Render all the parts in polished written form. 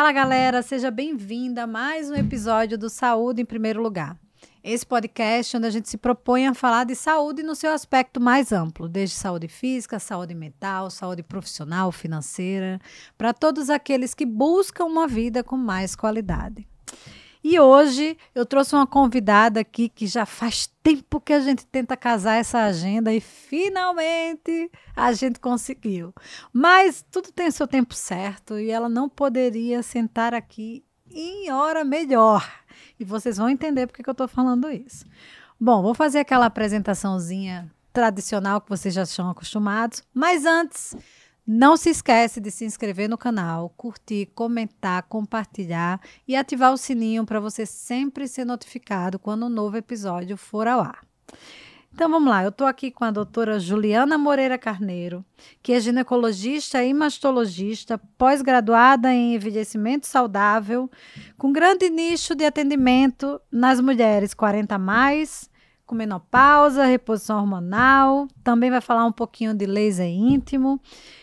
Fala, galera, seja bem-vinda a mais um episódio do Saúde em Primeiro Lugar. Esse podcast onde a gente se propõe a falar de saúde no seu aspecto mais amplo, desde saúde física, saúde mental, saúde profissional, financeira, para todos aqueles que buscam uma vida com mais qualidade. E hoje eu trouxe uma convidada aqui que já faz tempo que a gente tenta casar essa agenda e finalmente a gente conseguiu. Mas tudo tem seu tempo certo e ela não poderia sentar aqui em hora melhor. E vocês vão entender por que eu estou falando isso. Bom, vou fazer aquela apresentaçãozinha tradicional que vocês já estão acostumados, mas antes, não se esquece de se inscrever no canal, curtir, comentar, compartilhar e ativar o sininho para você sempre ser notificado quando um novo episódio for ao ar. Então vamos lá, eu estou aqui com a doutora Juliana Moreira Carneiro, que é ginecologista e mastologista, pós-graduada em envelhecimento saudável, com grande nicho de atendimento nas mulheres 40 a mais, com menopausa, reposição hormonal, também vai falar um pouquinho de laser íntimo,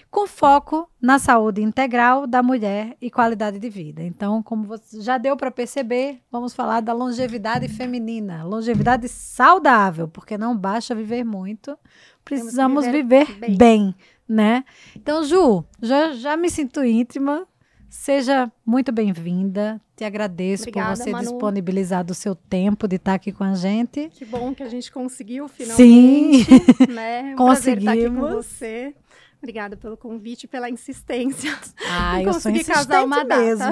com foco na saúde integral da mulher e qualidade de vida. Então, como você já deu para perceber, vamos falar da longevidade feminina, longevidade saudável, porque não basta viver muito, precisamos viver bem, né? Então, Ju, já me sinto íntima, seja muito bem-vinda, te agradeço. Obrigada, por você Manu. Disponibilizar do seu tempo de estar aqui com a gente. Que bom que a gente conseguiu finalmente. Sim, né? conseguimos. Prazer estar aqui com você. Obrigada pelo convite e pela insistência. Eu sou insistente casar uma mesmo.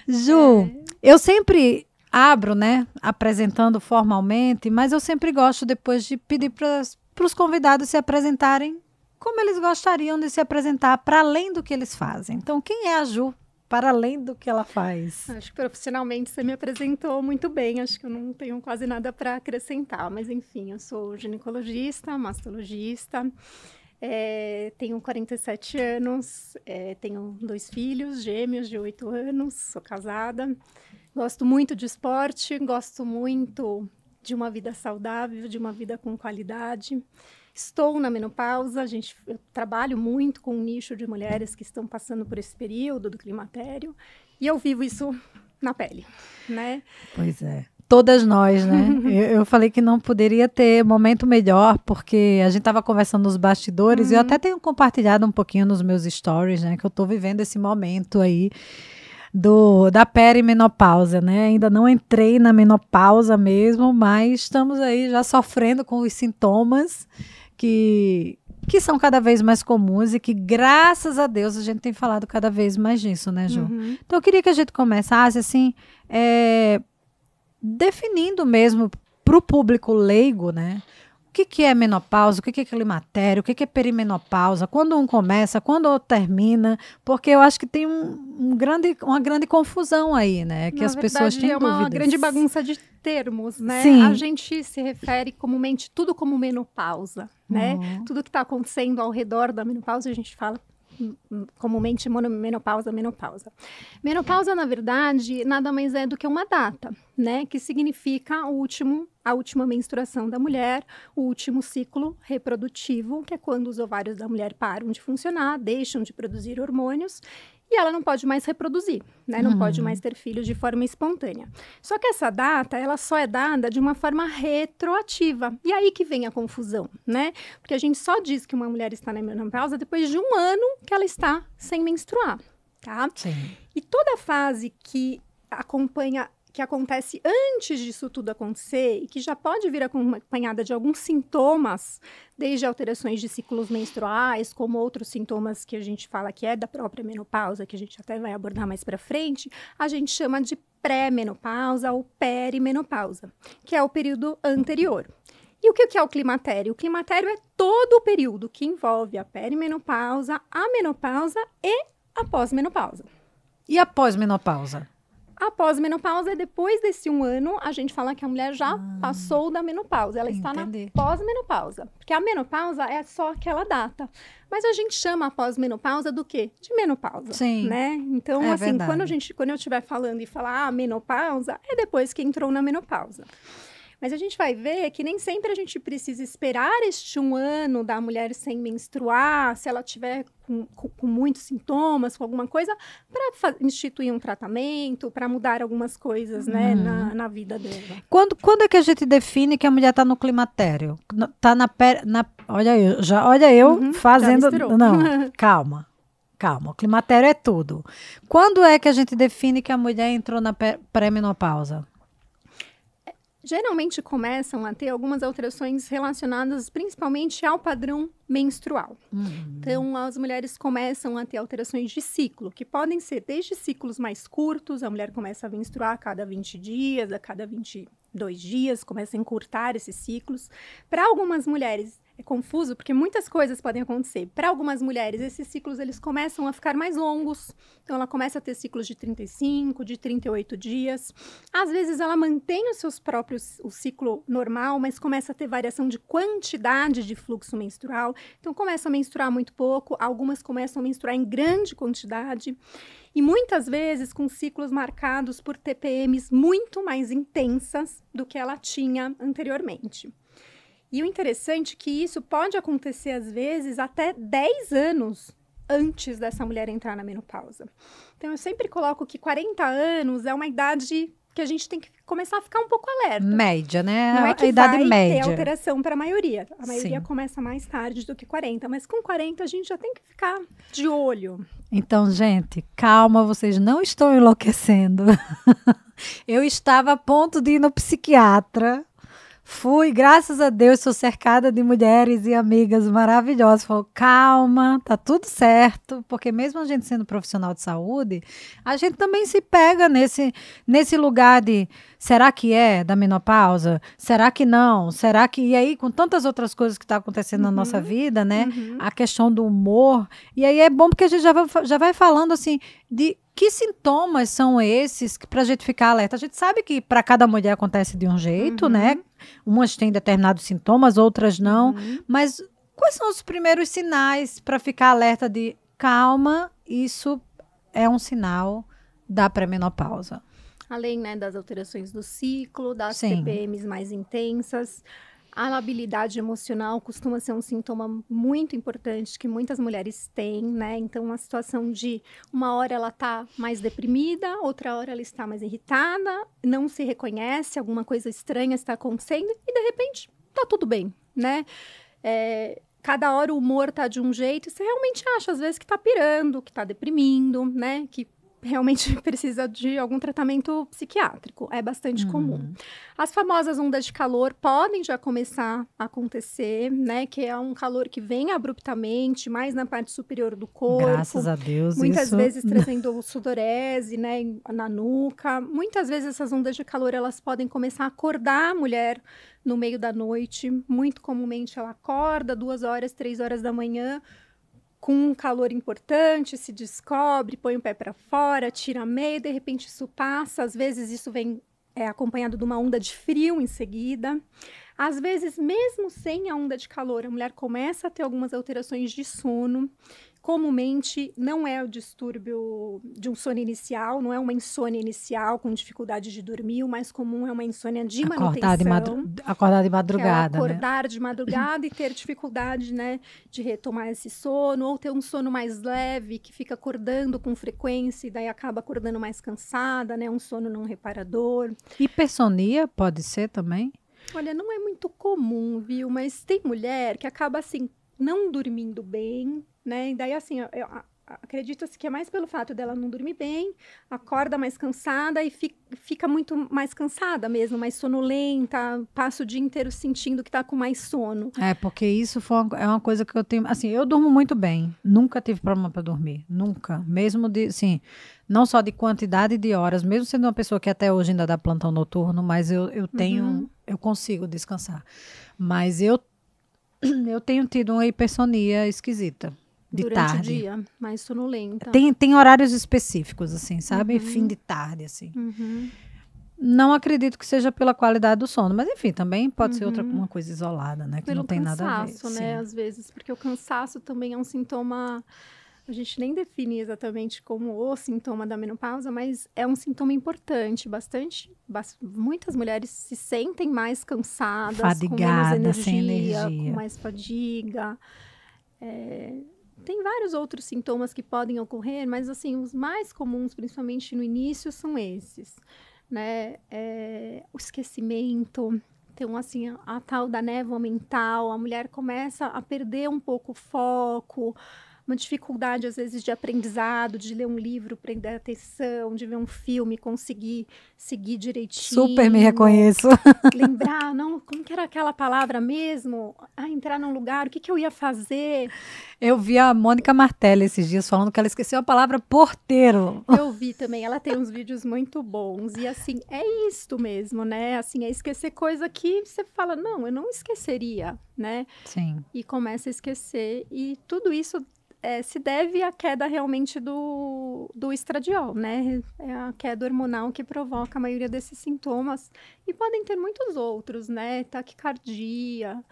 Ju, eu sempre abro, né, apresentando formalmente, mas eu sempre gosto depois de pedir para os convidados se apresentarem como eles gostariam de se apresentar para além do que eles fazem. Então, quem é a Ju para além do que ela faz? Acho que profissionalmente você me apresentou muito bem, acho que eu não tenho quase nada para acrescentar, mas enfim, eu sou ginecologista, mastologista, tenho 47 anos, tenho 2 filhos gêmeos de 8 anos, sou casada, gosto muito de esporte, gosto muito de uma vida saudável, de uma vida com qualidade. Estou na menopausa, eu trabalho muito com um nicho de mulheres que estão passando por esse período do climatério e eu vivo isso na pele, né? Pois é. Todas nós, né? eu falei que não poderia ter momento melhor, porque a gente estava conversando nos bastidores e eu até tenho compartilhado um pouquinho nos meus stories, né? Que eu estou vivendo esse momento aí da perimenopausa, né? Ainda não entrei na menopausa mesmo, mas estamos aí já sofrendo com os sintomas que são cada vez mais comuns e que, graças a Deus, a gente tem falado cada vez mais disso, né, Ju? Então, eu queria que a gente começasse, assim, definindo mesmo para o público leigo, né? O que é menopausa, o que é climatério, o que é perimenopausa, quando um começa, quando outro termina, porque eu acho que tem uma grande confusão aí, né? Que as pessoas têm dúvidas. É uma grande bagunça de termos, né? Sim. A gente se refere comumente tudo como menopausa, né? Tudo que está acontecendo ao redor da menopausa, a gente fala comumente menopausa. Menopausa, na verdade, nada mais é do que uma data, né? Que significa a última menstruação da mulher, o último ciclo reprodutivo, que é quando os ovários da mulher param de funcionar, deixam de produzir hormônios e ela não pode mais reproduzir, né? Não pode mais ter filhos de forma espontânea. Só que essa data, ela só é dada de uma forma retroativa. E aí que vem a confusão, né? Porque a gente só diz que uma mulher está na menopausa depois de um ano que ela está sem menstruar, tá? Sim. E toda fase que acontece antes disso tudo acontecer e que já pode vir acompanhada de alguns sintomas, desde alterações de ciclos menstruais, como outros sintomas que a gente fala que é da própria menopausa, que a gente até vai abordar mais para frente, a gente chama de pré-menopausa ou perimenopausa, que é o período anterior. E o que é o climatério? O climatério é todo o período que envolve a perimenopausa, a menopausa e a pós-menopausa. E a pós-menopausa? A pós-menopausa é depois desse 1 ano, a gente fala que a mulher já passou da menopausa. Ela está na pós-menopausa. Porque a menopausa é só aquela data. Mas a gente chama a pós-menopausa do quê? De menopausa. Sim. Né? Então, é assim, verdade. quando eu estiver falando e falar menopausa, é depois que entrou na menopausa. Mas a gente vai ver que nem sempre a gente precisa esperar este 1 ano da mulher sem menstruar, se ela tiver com muitos sintomas, com alguma coisa, para instituir um tratamento, para mudar algumas coisas, né, na vida dela. Quando é que a gente define que a mulher está no climatério? Olha eu fazendo... Não, calma. O climatério é tudo. Quando é que a gente define que a mulher entrou na pré-menopausa? Geralmente começam a ter algumas alterações relacionadas principalmente ao padrão menstrual. Então, as mulheres começam a ter alterações de ciclo, que podem ser desde ciclos mais curtos, a mulher começa a menstruar a cada 20 dias, a cada 22 dias, começa a encurtar esses ciclos. Para algumas mulheres, é confuso, porque muitas coisas podem acontecer. Para algumas mulheres, esses ciclos eles começam a ficar mais longos. Então, ela começa a ter ciclos de 35, de 38 dias. Às vezes, ela mantém o ciclo normal, mas começa a ter variação de quantidade de fluxo menstrual. Então, começa a menstruar muito pouco. Algumas começam a menstruar em grande quantidade. E muitas vezes com ciclos marcados por TPMs muito mais intensas do que ela tinha anteriormente. E o interessante é que isso pode acontecer, às vezes, até 10 anos antes dessa mulher entrar na menopausa. Então, eu sempre coloco que 40 anos é uma idade que a gente tem que começar a ficar um pouco alerta. Média, né? Não é que a idade vai média. ter alteração para a maioria. A maioria Sim. começa mais tarde do que 40. Mas com 40, a gente já tem que ficar de olho. Então, gente, calma, vocês não estão enlouquecendo. Eu estava a ponto de ir no psiquiatra. Fui, graças a Deus, sou cercada de mulheres e amigas maravilhosas. Falou, calma, tá tudo certo. Porque mesmo a gente sendo profissional de saúde, a gente também se pega nesse lugar de, será que é da menopausa? Será que não? Será que... E aí, com tantas outras coisas que tá acontecendo na nossa vida, né? A questão do humor. E aí é bom porque a gente já vai falando, assim, de... Que sintomas são esses para a gente ficar alerta? A gente sabe que para cada mulher acontece de um jeito, né? Umas têm determinados sintomas, outras não. Mas quais são os primeiros sinais para ficar alerta de calma, isso é um sinal da pré-menopausa? Além, né, das alterações do ciclo, das Sim. TPMs mais intensas, a labilidade emocional costuma ser um sintoma muito importante que muitas mulheres têm, né? Então, uma situação de uma hora ela está mais deprimida, outra hora ela está mais irritada, não se reconhece, alguma coisa estranha está acontecendo e, de repente, tá tudo bem, né? Cada hora o humor tá de um jeito e você realmente acha, às vezes, que tá pirando, que tá deprimindo, né? Que realmente precisa de algum tratamento psiquiátrico. É bastante comum. As famosas ondas de calor podem já começar a acontecer, né? Que é um calor que vem abruptamente, mais na parte superior do corpo. Graças a Deus. Muitas isso... vezes trazendo sudorese, né? Na nuca. Muitas vezes essas ondas de calor, elas podem começar a acordar a mulher no meio da noite. Muito comumente ela acorda 2 horas, 3 horas da manhã, com um calor importante, se descobre, põe o pé para fora, tira a meia, de repente isso passa. Às vezes isso vem acompanhado de uma onda de frio em seguida. Às vezes, mesmo sem a onda de calor, a mulher começa a ter algumas alterações de sono. Comumente, não é o distúrbio de um sono inicial, não é uma insônia inicial com dificuldade de dormir. O mais comum é uma insônia de manutenção. Acordar de madrugada, que é acordar de madrugada e ter dificuldade, né, de retomar esse sono, ou ter um sono mais leve, que fica acordando com frequência e daí acaba acordando mais cansada, né, um sono não reparador. Hipersonia pode ser também? Olha, não é muito comum, viu? Mas tem mulher que acaba, assim, não dormindo bem, né? E daí, assim, eu acredito-se que é mais pelo fato dela não dormir bem, acorda mais cansada e fica muito mais cansada mesmo, mais sonolenta, passa o dia inteiro sentindo que tá com mais sono. Porque isso é uma coisa que eu tenho... Assim, eu durmo muito bem, nunca tive problema para dormir, nunca. Mesmo de, assim, não só de quantidade de horas, mesmo sendo uma pessoa que até hoje ainda dá plantão noturno, mas eu tenho... Eu consigo descansar. Mas eu tenho tido uma hipersonia esquisita. Durante tarde. O dia, mais sonolenta. Tem horários específicos, assim, sabe? Fim de tarde, assim. Não acredito que seja pela qualidade do sono, mas enfim, também pode ser uma coisa isolada, né? Que Pelo não tem nada a ver. Cansaço, né? Às vezes, porque o cansaço também é um sintoma a gente nem define exatamente como o sintoma da menopausa, mas é um sintoma importante. Muitas mulheres se sentem mais cansadas, com menos energia, sem energia, com mais fadiga. Tem vários outros sintomas que podem ocorrer, mas assim, os mais comuns, principalmente no início, são esses, né? O esquecimento. Então, assim, a tal da névoa mental, a mulher começa a perder um pouco o foco, uma dificuldade, às vezes, de aprendizado, de ler um livro, prender atenção, de ver um filme, conseguir seguir direitinho. Super me reconheço. Lembrar, não, como que era aquela palavra mesmo? Entrar num lugar, o que eu ia fazer? Eu vi a Mônica Martelli esses dias falando que ela esqueceu a palavra porteiro. Eu vi também, ela tem uns vídeos muito bons. E assim, é isto mesmo, né? Assim, é esquecer coisa que você fala, não, eu não esqueceria, né? Sim. E começa a esquecer. E tudo isso se deve à queda realmente do estradiol, né? É a queda hormonal que provoca a maioria desses sintomas. E podem ter muitos outros, né? Taquicardia,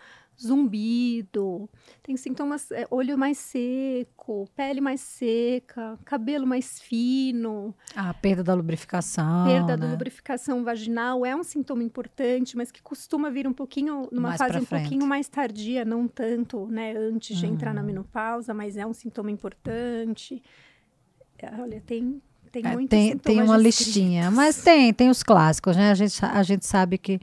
zumbido, tem sintomas, olho mais seco, pele mais seca, cabelo mais fino. A perda da lubrificação, Perda da né? lubrificação vaginal é um sintoma importante, mas que costuma vir um pouquinho, numa Mais fase pra um frente. pouquinho mais tardia, não tanto, né, antes de entrar na menopausa, mas é um sintoma importante. Olha, tem muitos sintomas tem uma descritos. listinha, mas tem os clássicos, né? A gente sabe que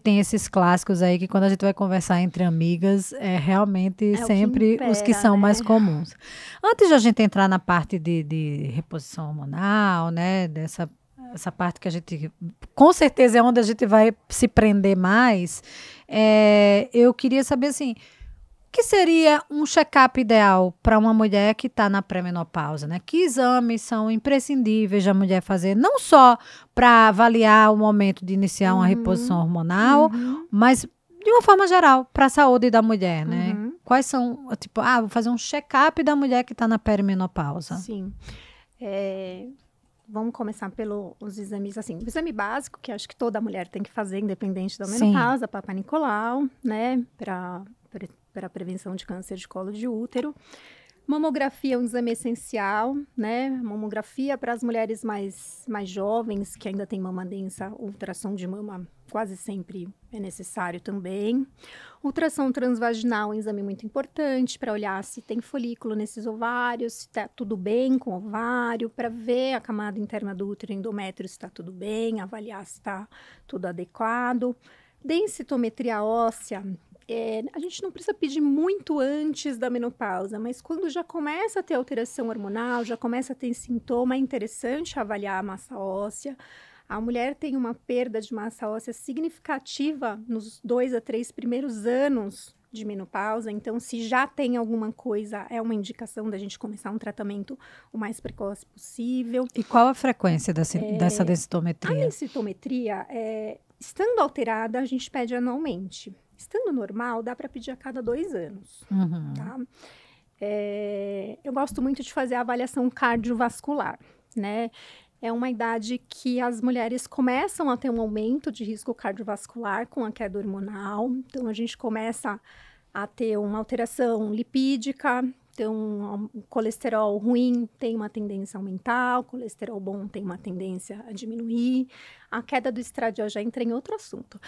tem esses clássicos aí que quando a gente vai conversar entre amigas, é realmente sempre os que são mais comuns. Antes de a gente entrar na parte de reposição hormonal, né? Essa parte que a gente, com certeza é onde a gente vai se prender mais, eu queria saber assim, o que seria um check-up ideal para uma mulher que está na pré-menopausa, né? Que exames são imprescindíveis da mulher fazer, não só para avaliar o momento de iniciar uma reposição hormonal, mas de uma forma geral, para a saúde da mulher, né? Quais são, tipo, vou fazer um check-up da mulher que está na perimenopausa. Sim. Vamos começar pelos exames, assim, o exame básico, que acho que toda mulher tem que fazer, independente da menopausa, Papa Nicolau, né? Para a prevenção de câncer de colo de útero. Mamografia é um exame essencial, né? Mamografia para as mulheres mais jovens, que ainda têm mama densa, ultrassom de mama quase sempre é necessário também. Ultrassom transvaginal é um exame muito importante para olhar se tem folículo nesses ovários, se está tudo bem com o ovário, para ver a camada interna do útero, endométrio, se está tudo bem, avaliar se está tudo adequado. Densitometria óssea, a gente não precisa pedir muito antes da menopausa, mas quando já começa a ter alteração hormonal, já começa a ter sintoma, é interessante avaliar a massa óssea. A mulher tem uma perda de massa óssea significativa nos 2 a 3 primeiros anos de menopausa, então se já tem alguma coisa, é uma indicação da gente começar um tratamento o mais precoce possível. E qual a frequência dessa densitometria? A densitometria, estando alterada, a gente pede anualmente. Estando normal, dá para pedir a cada 2 anos, tá? Eu gosto muito de fazer a avaliação cardiovascular, né? É uma idade que as mulheres começam a ter um aumento de risco cardiovascular com a queda hormonal. Então, a gente começa a ter uma alteração lipídica. Então, o colesterol ruim tem uma tendência a aumentar, o colesterol bom tem uma tendência a diminuir. A queda do estradiol já entra em outro assunto.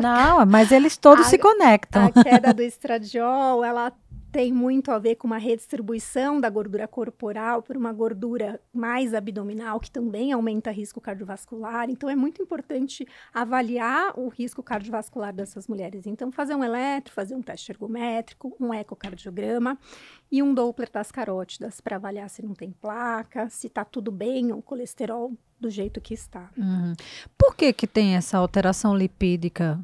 Não, mas eles todos se conectam. A queda do estradiol, ela tem muito a ver com uma redistribuição da gordura corporal por uma gordura mais abdominal, que também aumenta o risco cardiovascular. Então, é muito importante avaliar o risco cardiovascular dessas mulheres. Então, fazer um eletro, fazer um teste ergométrico, um ecocardiograma e um Doppler das carótidas para avaliar se não tem placa, se está tudo bem, o colesterol do jeito que está. Por que tem essa alteração lipídica?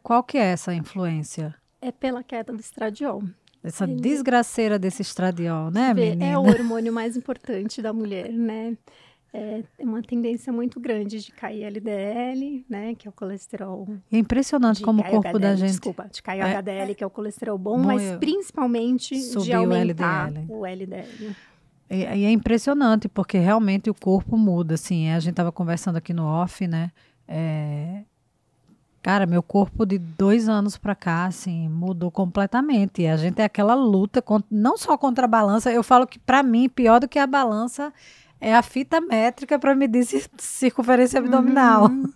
Qual que é essa influência? É pela queda do estradiol. Essa desgraceira desse estradiol, né, menina? É o hormônio mais importante da mulher, né? É uma tendência muito grande de cair LDL, né? Que é o colesterol. É impressionante como o corpo da gente... Desculpa, de cair HDL, que é o colesterol bom, mas principalmente de aumentar o LDL. E é impressionante, porque realmente o corpo muda, assim. A gente estava conversando aqui no off, né? Cara, meu corpo de 2 anos pra cá, assim, mudou completamente. E a gente tem aquela luta, não só contra a balança, eu falo que pra mim, pior do que a balança é a fita métrica para medir circunferência abdominal. Uhum.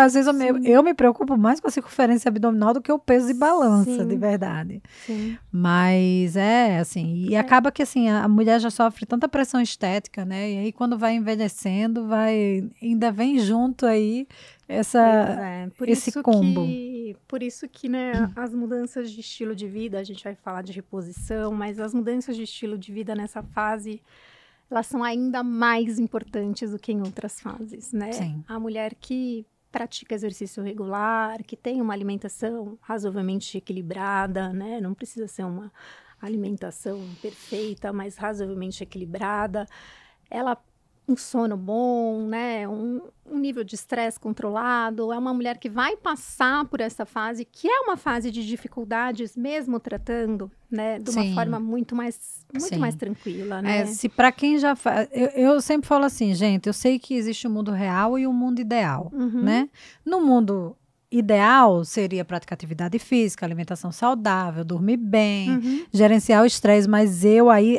Às vezes Sim. eu me preocupo mais com a circunferência abdominal do que o peso de balança, de Sim. verdade. Sim. Mas é assim, e acaba que assim, a mulher já sofre tanta pressão estética, né? E aí quando vai envelhecendo, ainda vem junto aí Pois é, esse combo. por isso que, né, as mudanças de estilo de vida, a gente vai falar de reposição, mas as mudanças de estilo de vida nessa fase, elas são ainda mais importantes do que em outras fases, né? Sim. A mulher que pratica exercício regular, que tem uma alimentação razoavelmente equilibrada, né? Não precisa ser uma alimentação perfeita, mas razoavelmente equilibrada. Ela um sono bom, né? Um nível de estresse controlado. É uma mulher que vai passar por essa fase, que é uma fase de dificuldades, mesmo tratando, né? De uma forma muito mais tranquila, né? Se para quem já faz... Eu sempre falo assim, gente, eu sei que existe o mundo real e o mundo ideal, né? No mundo ideal seria praticar atividade física, alimentação saudável, dormir bem, gerenciar o estresse, mas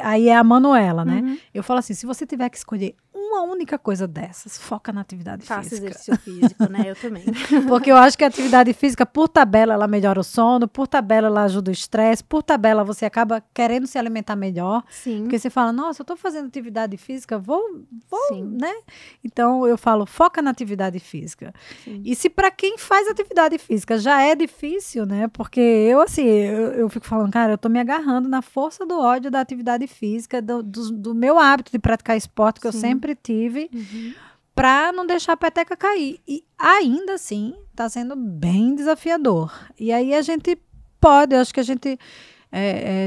aí é a Manuela, né? Eu falo assim, se você tiver que escolher uma única coisa dessas, foca na atividade física. Faça exercício físico, né? Eu também. Porque eu acho que a atividade física, por tabela, ela melhora o sono, por tabela, ela ajuda o estresse, por tabela, você acaba querendo se alimentar melhor. Sim. Porque você fala, nossa, eu tô fazendo atividade física, vou né? Então, eu falo, foca na atividade física. Sim. E se para quem faz atividade física já é difícil, né? Porque eu fico falando, cara, eu tô me agarrando na força do ódio da atividade física, do meu hábito de praticar esporte, que eu sempre tive, para não deixar a peteca cair. E ainda assim, está sendo bem desafiador. E aí a gente eu acho que a gente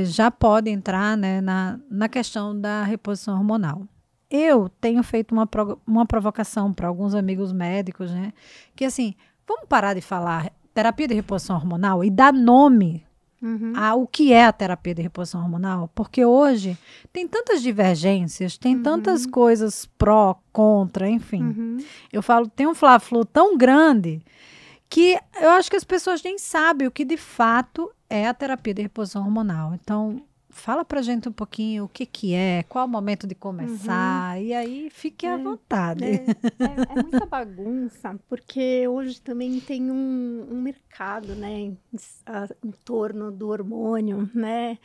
já pode entrar, né, na questão da reposição hormonal. Eu tenho feito uma provocação para alguns amigos médicos, né, que assim, vamos parar de falar terapia de reposição hormonal e dar nome o que é a terapia de reposição hormonal, porque hoje tem tantas divergências, tem tantas coisas pró, contra, enfim. Eu falo, tem um fla-flu tão grande que eu acho que as pessoas nem sabem o que de fato é a terapia de reposição hormonal. Então, fala pra gente um pouquinho o que é, qual o momento de começar, e aí fique à vontade. É muita bagunça, porque hoje também tem um mercado, né, em torno do hormônio, né,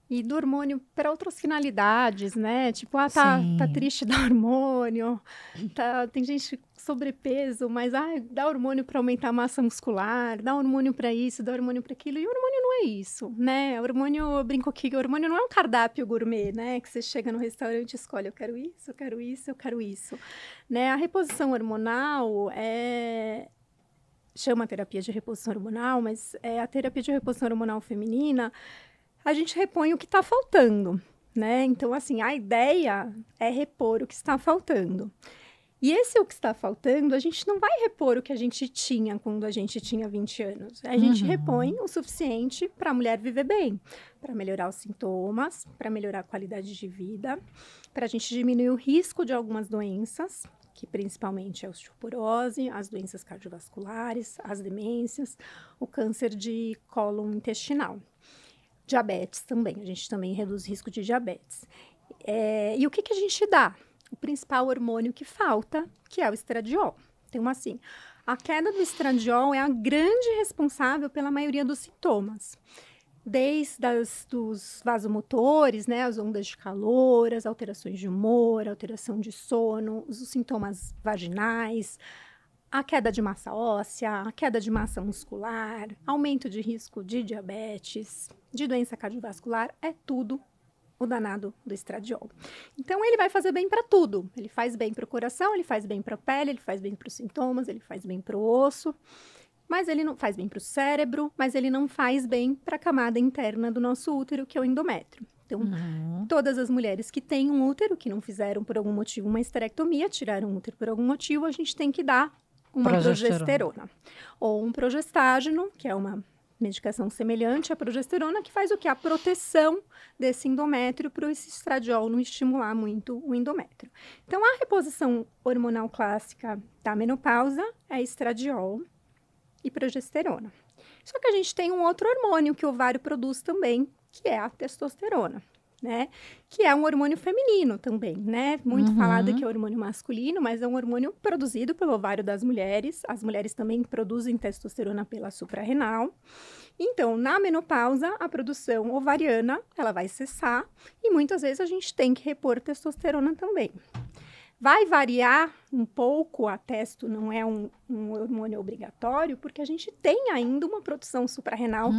e do hormônio para outras finalidades, né? Tipo, tá triste, dá hormônio. Tem gente com sobrepeso, mas dá hormônio para aumentar a massa muscular, dá hormônio para isso, dá hormônio para aquilo. E o hormônio não é isso, né? O hormônio, eu brinco aqui, o hormônio não é um cardápio gourmet, né? Que você chega no restaurante e escolhe, eu quero isso, eu quero isso, eu quero isso. Né? A reposição hormonal chama terapia de reposição hormonal, mas a terapia de reposição hormonal feminina, a gente repõe o que está faltando, né? Então, assim, a ideia é repor o que está faltando. E esse o que está faltando, a gente não vai repor o que a gente tinha quando a gente tinha 20 anos. A gente repõe o suficiente para a mulher viver bem, para melhorar os sintomas, para melhorar a qualidade de vida, para a gente diminuir o risco de algumas doenças, que principalmente é a osteoporose, as doenças cardiovasculares, as demências, o câncer de cólon intestinal. Diabetes também, a gente também reduz o risco de diabetes. E o que a gente dá? O principal hormônio que falta, que é o estradiol. Então, assim, a queda do estradiol é a grande responsável pela maioria dos sintomas. Desde dos vasomotores, né, as ondas de calor, as alterações de humor, alteração de sono, os sintomas vaginais, a queda de massa óssea, a queda de massa muscular, aumento de risco de diabetes, de doença cardiovascular, é tudo o danado do estradiol. Então, ele vai fazer bem para tudo. Ele faz bem para o coração, ele faz bem para a pele, ele faz bem para os sintomas, ele faz bem para o osso, mas ele não faz bem para o cérebro, mas ele não faz bem para a camada interna do nosso útero, que é o endométrio. Então, todas as mulheres que têm um útero, que não fizeram por algum motivo uma esterectomia, tiraram o útero por algum motivo, a gente tem que dar uma progesterona. Ou um progestágeno, que é uma medicação semelhante à progesterona, que faz o quê? A proteção desse endométrio para esse estradiol não estimular muito o endométrio. Então, a reposição hormonal clássica da menopausa é estradiol, e progesterona. Só que a gente tem um outro hormônio que o ovário produz também, que é a testosterona, né? Que é um hormônio feminino também, né? Muito falado que é hormônio masculino, mas é um hormônio produzido pelo ovário das mulheres. As mulheres também produzem testosterona pela suprarrenal. Então, na menopausa, a produção ovariana, ela vai cessar e muitas vezes a gente tem que repor testosterona também. Vai variar um pouco, a testo não é um hormônio obrigatório, porque a gente tem ainda uma produção suprarrenal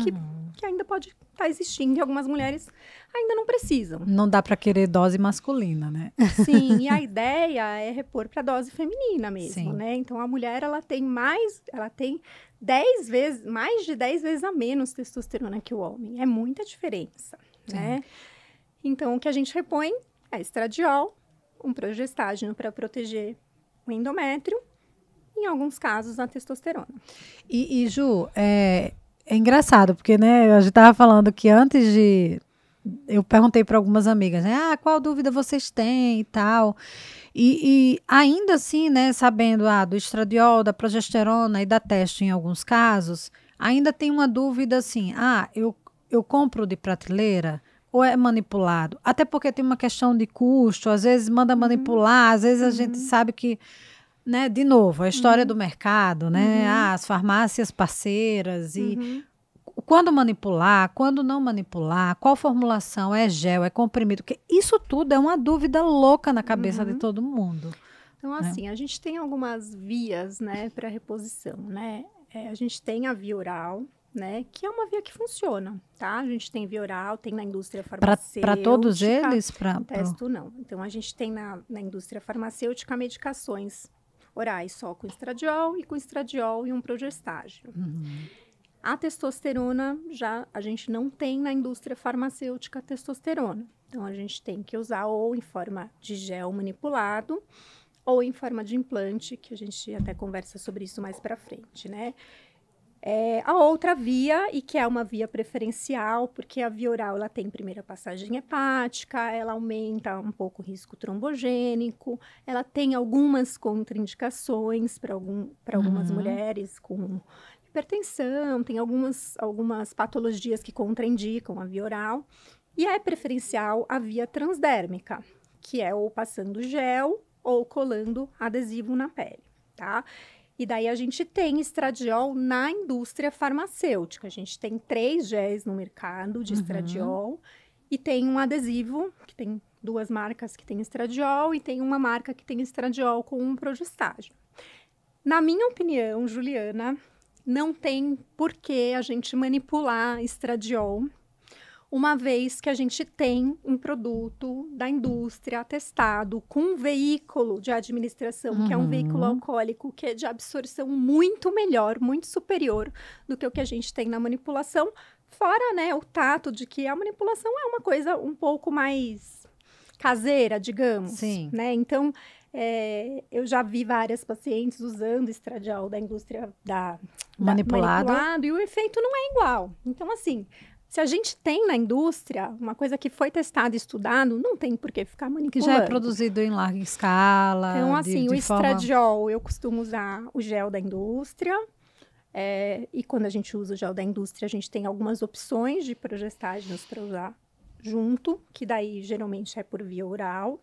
que ainda pode estar existindo e algumas mulheres ainda não precisam. Não dá para querer dose masculina, né? Sim, e a ideia é repor para dose feminina mesmo, Sim. né? Então, a mulher, ela tem mais de 10 vezes a menos testosterona que o homem. É muita diferença, né? Então, o que a gente repõe é estradiol, um progestágeno para proteger o endométrio, em alguns casos a testosterona. E Ju, é engraçado, porque né, a gente estava falando que antes de... Eu perguntei para algumas amigas, né? Qual dúvida vocês têm e tal. E ainda assim, né, sabendo do estradiol, da progesterona e da testo em alguns casos, ainda tem uma dúvida assim, eu compro de prateleira ou é manipulado? Até porque tem uma questão de custo, às vezes manda manipular, às vezes a gente sabe que, né, de novo, a história do mercado, né, as farmácias parceiras e quando manipular, quando não manipular, qual formulação, é gel, é comprimido, porque isso tudo é uma dúvida louca na cabeça de todo mundo. Então, assim, a gente tem algumas vias, né, para reposição, né? A gente tem a via oral, né, que é uma via que funciona, tá? A gente tem via oral, tem na indústria farmacêutica. Para todos eles? Testo não. Então, a gente tem na indústria farmacêutica medicações orais só com estradiol e um progestágeno. A testosterona, a gente não tem na indústria farmacêutica testosterona. Então, a gente tem que usar ou em forma de gel manipulado ou em forma de implante, que a gente até conversa sobre isso mais para frente, né? A outra via, e que é uma via preferencial, porque a via oral ela tem primeira passagem hepática, ela aumenta um pouco o risco trombogênico, ela tem algumas contraindicações para algumas mulheres com hipertensão, tem algumas patologias que contraindicam a via oral, e é preferencial a via transdérmica, que é ou passando gel ou colando adesivo na pele, tá? E daí a gente tem estradiol na indústria farmacêutica. A gente tem 3 géis no mercado de estradiol e tem um adesivo, que tem 2 marcas que tem estradiol e tem uma marca que tem estradiol com um progestágeno. Na minha opinião, Juliana, não tem por que a gente manipular estradiol, uma vez que a gente tem um produto da indústria atestado com um veículo de administração, que é um veículo alcoólico, que é de absorção muito melhor, muito superior do que o que a gente tem na manipulação, fora, né, o tato de que a manipulação é uma coisa um pouco mais caseira, digamos. Sim. Né? Então, eu já vi várias pacientes usando estradiol da indústria manipulado, e o efeito não é igual. Então, assim, se a gente tem na indústria uma coisa que foi testada e estudado, não tem por que ficar manipulando. Que já é produzido em larga escala. Então, assim, o estradiol, eu costumo usar o gel da indústria. E quando a gente usa o gel da indústria, a gente tem algumas opções de progestágenos para usar junto, que daí geralmente é por via oral,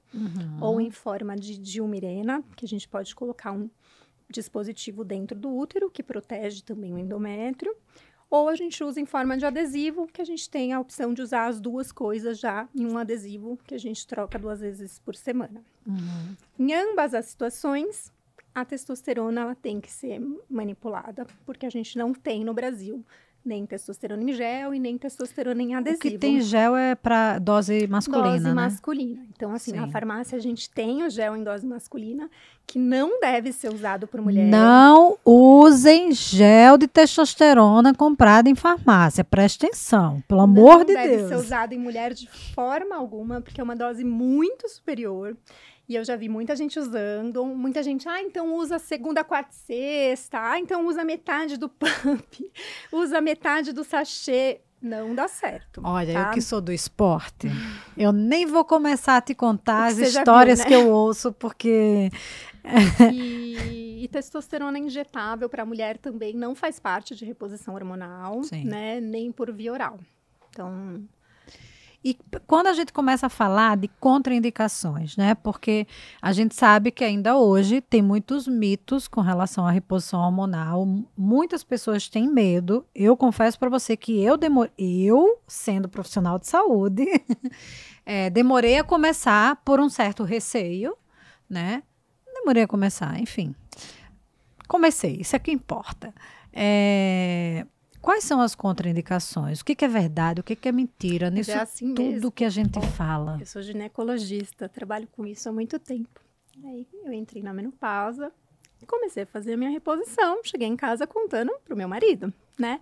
ou em forma de diumirena, que a gente pode colocar um dispositivo dentro do útero, que protege também o endométrio. Ou a gente usa em forma de adesivo, que a gente tem a opção de usar as 2 coisas já em um adesivo, que a gente troca 2 vezes por semana. Em ambas as situações, a testosterona ela tem que ser manipulada, porque a gente não tem no Brasil nem testosterona em gel e nem testosterona em adesivo. O que tem gel é para dose masculina, dose né? masculina. Então, assim, na farmácia a gente tem o gel em dose masculina, que não deve ser usado por mulheres. Não usem gel de testosterona comprado em farmácia. Preste atenção, pelo amor de Deus. Não deve ser usado em mulher de forma alguma, porque é uma dose muito superior. E eu já vi muita gente usando, muita gente, então usa segunda, quarta e sexta, então usa metade do pump, usa metade do sachê. Não dá certo. Olha, tá? eu que sou do esporte, eu nem vou começar a te contar as Você já histórias viu, né? que eu ouço, porque... E testosterona injetável para a mulher também não faz parte de reposição hormonal, né? Nem por via oral. Então... E quando a gente começa a falar de contraindicações, né? Porque a gente sabe que ainda hoje tem muitos mitos com relação à reposição hormonal. Muitas pessoas têm medo. Eu confesso para você que eu, sendo profissional de saúde, demorei a começar por um certo receio, né? Demorei a começar, enfim. Comecei, isso é que importa. Quais são as contraindicações? O que é verdade, o que é mentira nisso assim tudo mesmo que a gente fala? Eu sou ginecologista, trabalho com isso há muito tempo. Aí eu entrei na menopausa e comecei a fazer a minha reposição. Cheguei em casa contando pro meu marido, né?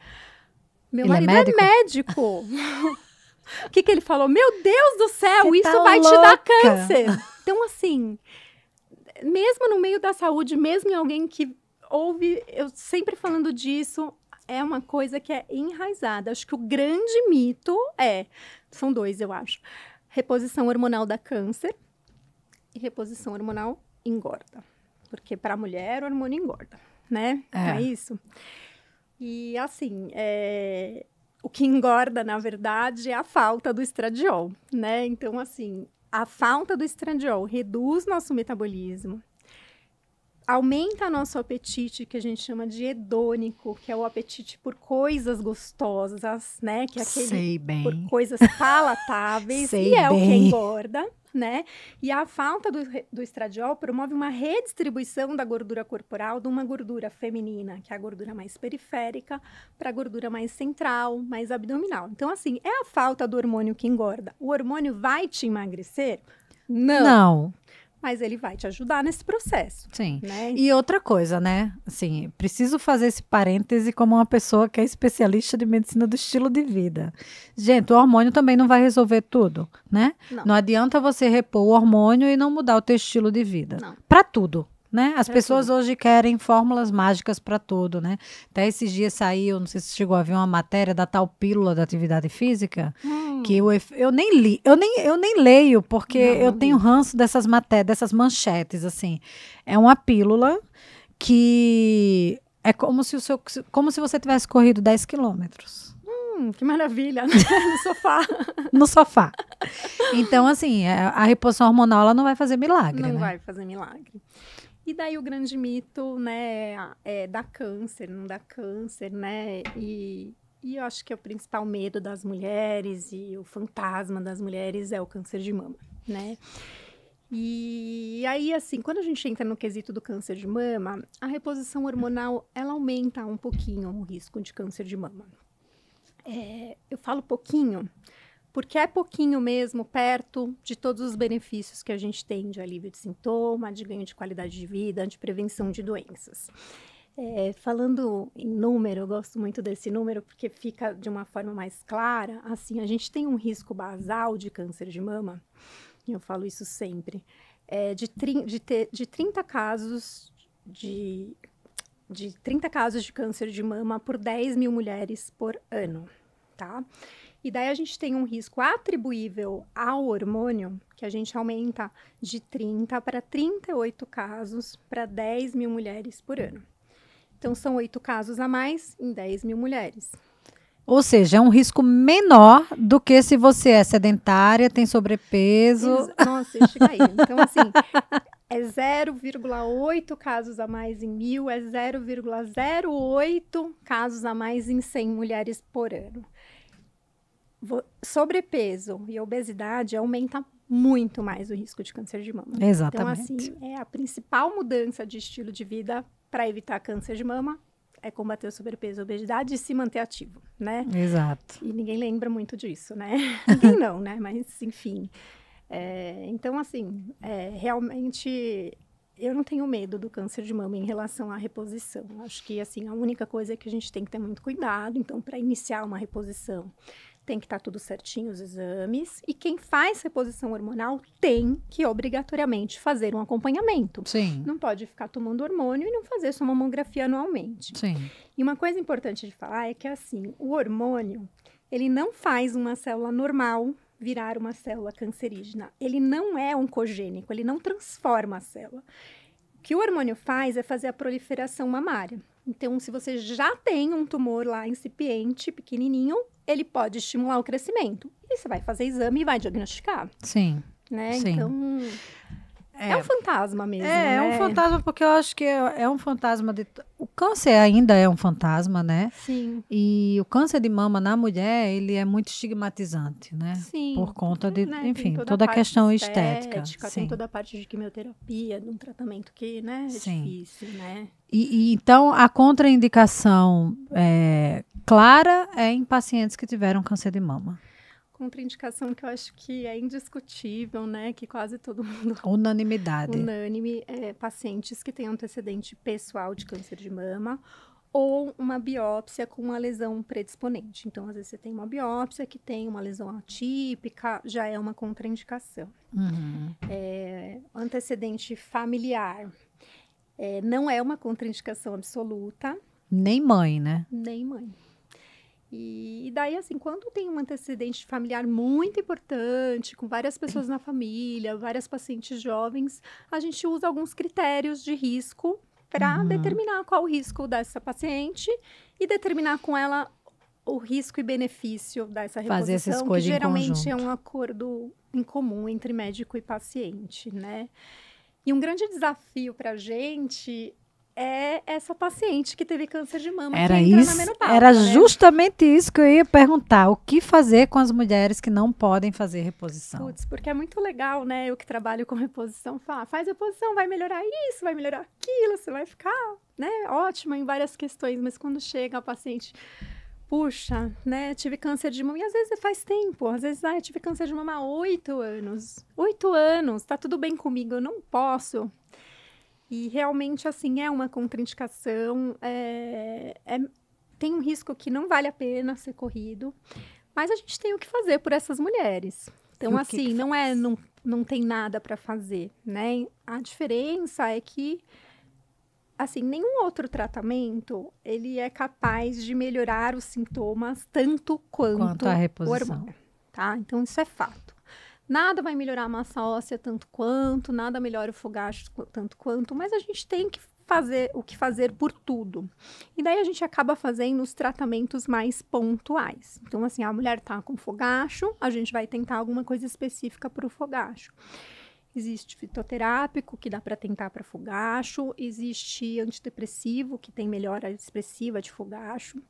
Meu marido é médico. O que ele falou? Meu Deus do céu, Você isso tá vai louca. te dar câncer. Então, assim, mesmo no meio da saúde, mesmo em alguém que ouve eu sempre falando disso, é uma coisa que é enraizada. Acho que o grande mito são dois, eu acho. Reposição hormonal dá câncer e reposição hormonal engorda. Porque para a mulher, o hormônio engorda, né? É isso? E, assim, o que engorda, na verdade, é a falta do estradiol, né? Então, assim, a falta do estradiol reduz nosso metabolismo, aumenta nosso apetite, que a gente chama de hedônico, que é o apetite por coisas gostosas, né? Que é aquele por coisas palatáveis, e é o que engorda, né? E a falta do estradiol promove uma redistribuição da gordura corporal de uma gordura feminina, que é a gordura mais periférica, para a gordura mais central, mais abdominal. Então, assim, é a falta do hormônio que engorda. O hormônio vai te emagrecer? Não. Mas ele vai te ajudar nesse processo. Sim. Né? E outra coisa, né? Assim, preciso fazer esse parêntese como uma pessoa que é especialista de medicina do estilo de vida. Gente, o hormônio também não vai resolver tudo, né? Não adianta você repor o hormônio e não mudar o teu estilo de vida. Para tudo, né? As pessoas hoje querem fórmulas mágicas para tudo, né? Até esses dias saiu, não sei se chegou a ver uma matéria da tal pílula da atividade física, que eu nem li, eu nem leio, porque eu tenho ranço dessas matérias, dessas manchetes, assim. É uma pílula que é como se você tivesse corrido 10 quilômetros. Que maravilha, né? No sofá. No sofá. Então, assim, a reposição hormonal, ela não vai fazer milagre, Não vai fazer milagre. E daí o grande mito, né, dá câncer, não dá câncer, né? E eu acho que é o principal medo das mulheres e o fantasma das mulheres é o câncer de mama, né? E aí, assim, quando a gente entra no quesito do câncer de mama, a reposição hormonal, ela aumenta um pouquinho o risco de câncer de mama. Eu falo pouquinho, porque é pouquinho mesmo, perto de todos os benefícios que a gente tem de alívio de sintoma, de ganho de qualidade de vida, de prevenção de doenças. Falando em número, eu gosto muito desse número porque fica de uma forma mais clara. Assim, a gente tem um risco basal de câncer de mama, eu falo isso sempre, de 30 casos de 30 casos de câncer de mama por 10 mil mulheres por ano, tá? E daí a gente tem um risco atribuível ao hormônio, que a gente aumenta de 30 para 38 casos para 10 mil mulheres por ano. Então, são 8 casos a mais em 10 mil mulheres. Ou seja, é um risco menor do que se você é sedentária, tem sobrepeso. Nossa, chega aí. Então, assim, é 0,8 casos a mais em 1000, é 0,08 casos a mais em 100 mulheres por ano. Sobrepeso e obesidade aumenta muito mais o risco de câncer de mama. Exatamente. Então, assim, a principal mudança de estilo de vida para evitar câncer de mama é combater o sobrepeso e a obesidade e se manter ativo, né? Exato. E ninguém lembra muito disso, né? Ninguém não, né? Mas, enfim. Então, assim, realmente, eu não tenho medo do câncer de mama em relação à reposição. Acho que, assim, a única coisa é que a gente tem que ter muito cuidado. Então, para iniciar uma reposição, tem que estar tudo certinho, os exames. E quem faz reposição hormonal tem que, obrigatoriamente, fazer um acompanhamento. Sim. Não pode ficar tomando hormônio e não fazer sua mamografia anualmente. Sim. E uma coisa importante de falar é que, assim, o hormônio, ele não faz uma célula normal virar uma célula cancerígena. Ele não é oncogênico, ele não transforma a célula. O que o hormônio faz é fazer a proliferação mamária. Então, se você já tem um tumor lá incipiente, pequenininho, ele pode estimular o crescimento. E você vai fazer exame e vai diagnosticar. Sim. Né? Sim. Então, é um fantasma mesmo, É né? um fantasma, porque eu acho que é um fantasma de... O câncer ainda é um fantasma, né? Sim. E o câncer de mama na mulher, ele é muito estigmatizante, né? Sim. Por conta de, né? enfim, toda a questão estética. Tem Sim. toda a parte de quimioterapia, de um tratamento que, né, é Sim. difícil, né? E então, a contraindicação clara é em pacientes que tiveram câncer de mama. Contraindicação que eu acho que é indiscutível, né? Que quase todo mundo... Unanimidade. Unânime, pacientes que têm antecedente pessoal de câncer de mama ou uma biópsia com uma lesão predisponente. Então, às vezes, você tem uma biópsia que tem uma lesão atípica, já é uma contraindicação. Uhum. Antecedente familiar não é uma contraindicação absoluta. Nem mãe, né? Nem mãe. E daí, assim, quando tem um antecedente familiar muito importante, com várias pessoas na família, várias pacientes jovens, a gente usa alguns critérios de risco para determinar qual o risco dessa paciente e determinar com ela o risco e benefício dessa reposição, fazer essa escolha que geralmente em é um acordo em comum entre médico e paciente, né? E um grande desafio para a gente é essa paciente que teve câncer de mama era que entra isso, na menopausa. Era né? justamente isso que eu ia perguntar. O que fazer com as mulheres que não podem fazer reposição? Putz, porque é muito legal, né? Eu que trabalho com reposição, falar, faz reposição, vai melhorar isso, vai melhorar aquilo, você vai ficar, né, ótima em várias questões. Mas quando chega a paciente, puxa, né, tive câncer de mama, e às vezes faz tempo, às vezes, eu tive câncer de mama há 8 anos. 8 anos, tá tudo bem comigo, eu não posso. E realmente, assim, é uma contraindicação, tem um risco que não vale a pena ser corrido, mas a gente tem o que fazer por essas mulheres. Então, assim, não tem nada para fazer, né? A diferença é que, assim, nenhum outro tratamento, ele é capaz de melhorar os sintomas tanto quanto a o reposição. hormônio, tá? Então, isso é fato. Nada vai melhorar a massa óssea tanto quanto, nada melhora o fogacho tanto quanto, mas a gente tem que fazer o que fazer por tudo. E daí a gente acaba fazendo os tratamentos mais pontuais. Então, assim, a mulher tá com fogacho, a gente vai tentar alguma coisa específica para o fogacho. Existe fitoterápico, que dá para tentar para fogacho, existe antidepressivo, que tem melhora expressiva de fogacho.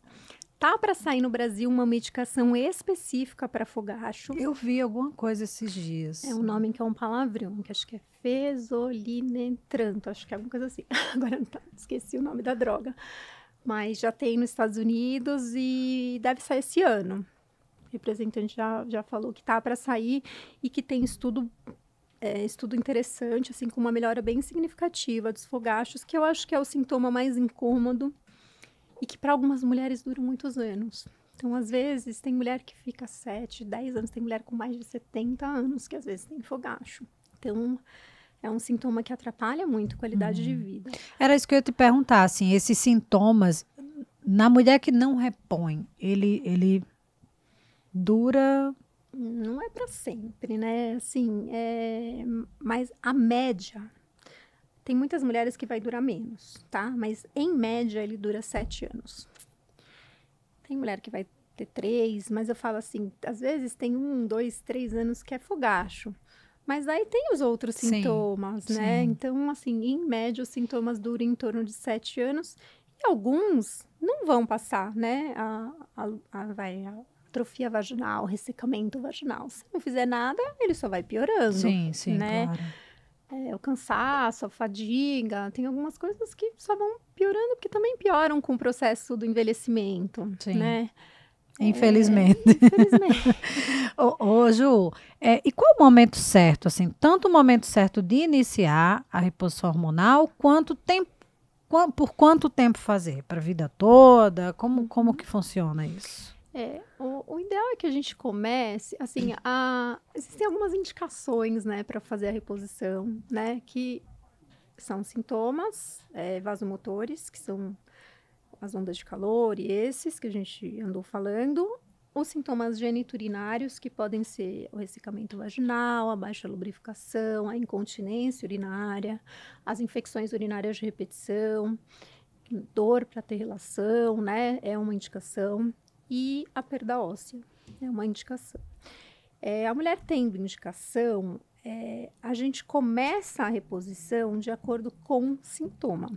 Tá para sair no Brasil uma medicação específica para fogacho. Eu vi alguma coisa esses dias. É um nome que é um palavrão, que acho que é fesolinetranto, acho que é alguma coisa assim. Agora esqueci o nome da droga. Mas já tem nos Estados Unidos e deve sair esse ano. O representante já falou que tá para sair e que tem estudo interessante, assim, com uma melhora bem significativa dos fogachos, que eu acho que é o sintoma mais incômodo e que para algumas mulheres dura muitos anos. Então, às vezes, tem mulher que fica 7, 10 anos, tem mulher com mais de 70 anos que às vezes tem fogacho. Então, é um sintoma que atrapalha muito a qualidade de vida. Era isso que eu ia te perguntar, assim, esses sintomas, na mulher que não repõe, ele dura... Não é para sempre, né? Assim, mas a média... Tem muitas mulheres que vai durar menos, tá? Mas, em média, ele dura 7 anos. Tem mulher que vai ter 3, mas eu falo assim, às vezes tem 1, 2, 3 anos que é fogacho. Mas aí tem os outros sintomas, né? Sim. Então, assim, em média, os sintomas duram em torno de 7 anos. E alguns não vão passar, né? A atrofia vaginal, ressecamento vaginal. Se não fizer nada, ele só vai piorando. Sim, né? claro. O cansaço, a fadiga, tem algumas coisas que só vão piorando, porque também pioram com o processo do envelhecimento, Sim. né? Infelizmente. Infelizmente. Ô, Ju, e qual o momento certo, assim, tanto o momento certo de iniciar a reposição hormonal, por quanto tempo fazer? Para a vida toda? Como que funciona isso? O ideal é que a gente comece, assim, existem algumas indicações, né, para fazer a reposição, né, que são sintomas vasomotores, que são as ondas de calor e esses que a gente andou falando, os sintomas geniturinários, que podem ser o ressecamento vaginal, a baixa lubrificação, a incontinência urinária, as infecções urinárias de repetição, dor para ter relação, né? É uma indicação. E a perda óssea é uma indicação. A mulher tendo indicação, a gente começa a reposição de acordo com o sintoma.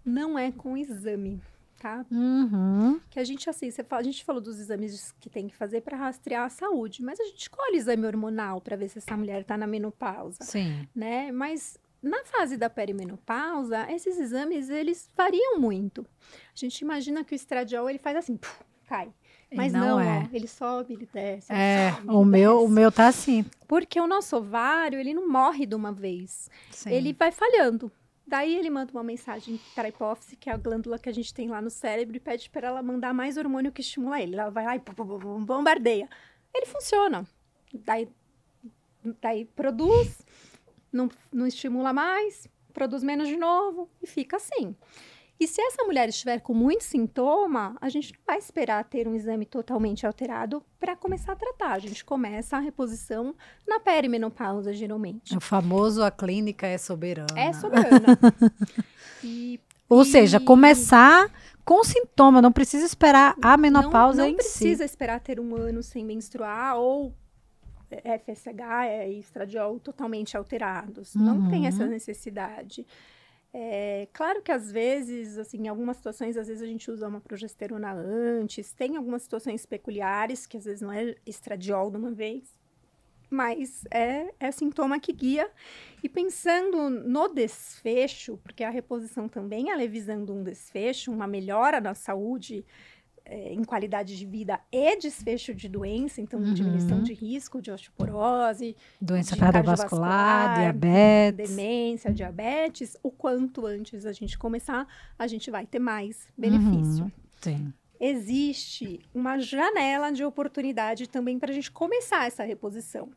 Não é com o exame, tá? Uhum. Que a gente, assim, a gente falou dos exames que tem que fazer para rastrear a saúde, mas a gente escolhe exame hormonal para ver se essa mulher está na menopausa. Sim. Né? Mas na fase da perimenopausa, esses exames, eles variam muito. A gente imagina que o estradiol, ele faz assim, cai. Mas não, ó, ele sobe, ele desce. Ele sobe, o meu tá assim. Porque o nosso ovário, ele não morre de uma vez. Sim. Ele vai falhando. Daí ele manda uma mensagem para a hipófise, que é a glândula que a gente tem lá no cérebro, e pede para ela mandar mais hormônio que estimula ele. Ela vai lá e bombardeia. Ele funciona. Daí produz, não estimula mais, produz menos de novo e fica assim. E se essa mulher estiver com muito sintoma, a gente não vai esperar ter um exame totalmente alterado para começar a tratar. A gente começa a reposição na perimenopausa, geralmente. O famoso a clínica é soberana. É soberana. Ou seja, começar com sintoma, não precisa esperar a menopausa em si. Não precisa esperar ter um ano sem menstruar ou FSH e estradiol totalmente alterados. Não tem essa necessidade. Claro que às vezes, assim, em algumas situações, às vezes a gente usa uma progesterona antes, tem algumas situações peculiares, que às vezes não é estradiol de uma vez, mas é sintoma que guia. E pensando no desfecho, porque a reposição também ela é visando um desfecho, uma melhora na saúde, em qualidade de vida e desfecho de doença, então diminuição de risco de osteoporose, doença cardiovascular, diabetes, demência, diabetes, o quanto antes a gente começar, a gente vai ter mais benefício. Sim. Existe uma janela de oportunidade também para a gente começar essa reposição.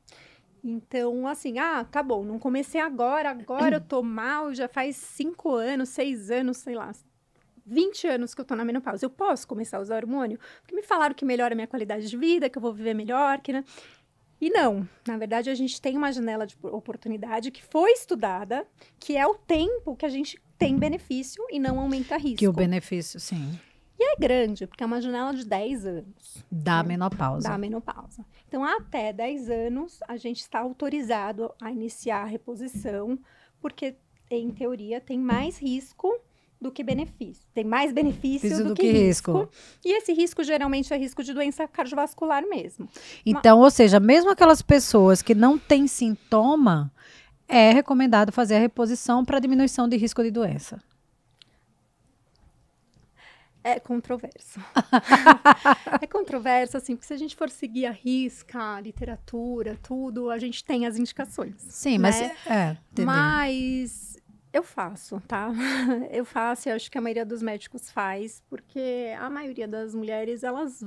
Então, assim, tá bom, não comecei agora eu tô mal, já faz 5 anos, 6 anos, sei lá, 20 anos que eu tô na menopausa. Eu posso começar a usar hormônio? Porque me falaram que melhora a minha qualidade de vida, que eu vou viver melhor, né? E não. Na verdade, a gente tem uma janela de oportunidade que foi estudada, que é o tempo que a gente tem benefício e não aumenta risco. Que o benefício, sim. E é grande, porque é uma janela de 10 anos. Da menopausa. Da menopausa. Então, até 10 anos, a gente está autorizado a iniciar a reposição, porque, em teoria, tem mais risco do que benefício. Tem mais benefício do que risco. E esse risco, geralmente, é risco de doença cardiovascular mesmo. Então, ou seja, mesmo aquelas pessoas que não têm sintoma, é recomendado fazer a reposição para diminuição de risco de doença. É controverso. É controverso, assim, porque se a gente for seguir a risca, a literatura, tudo, a gente tem as indicações. Sim, né? Mas... Mas eu faço, tá? Eu faço e acho que a maioria dos médicos faz, porque a maioria das mulheres, elas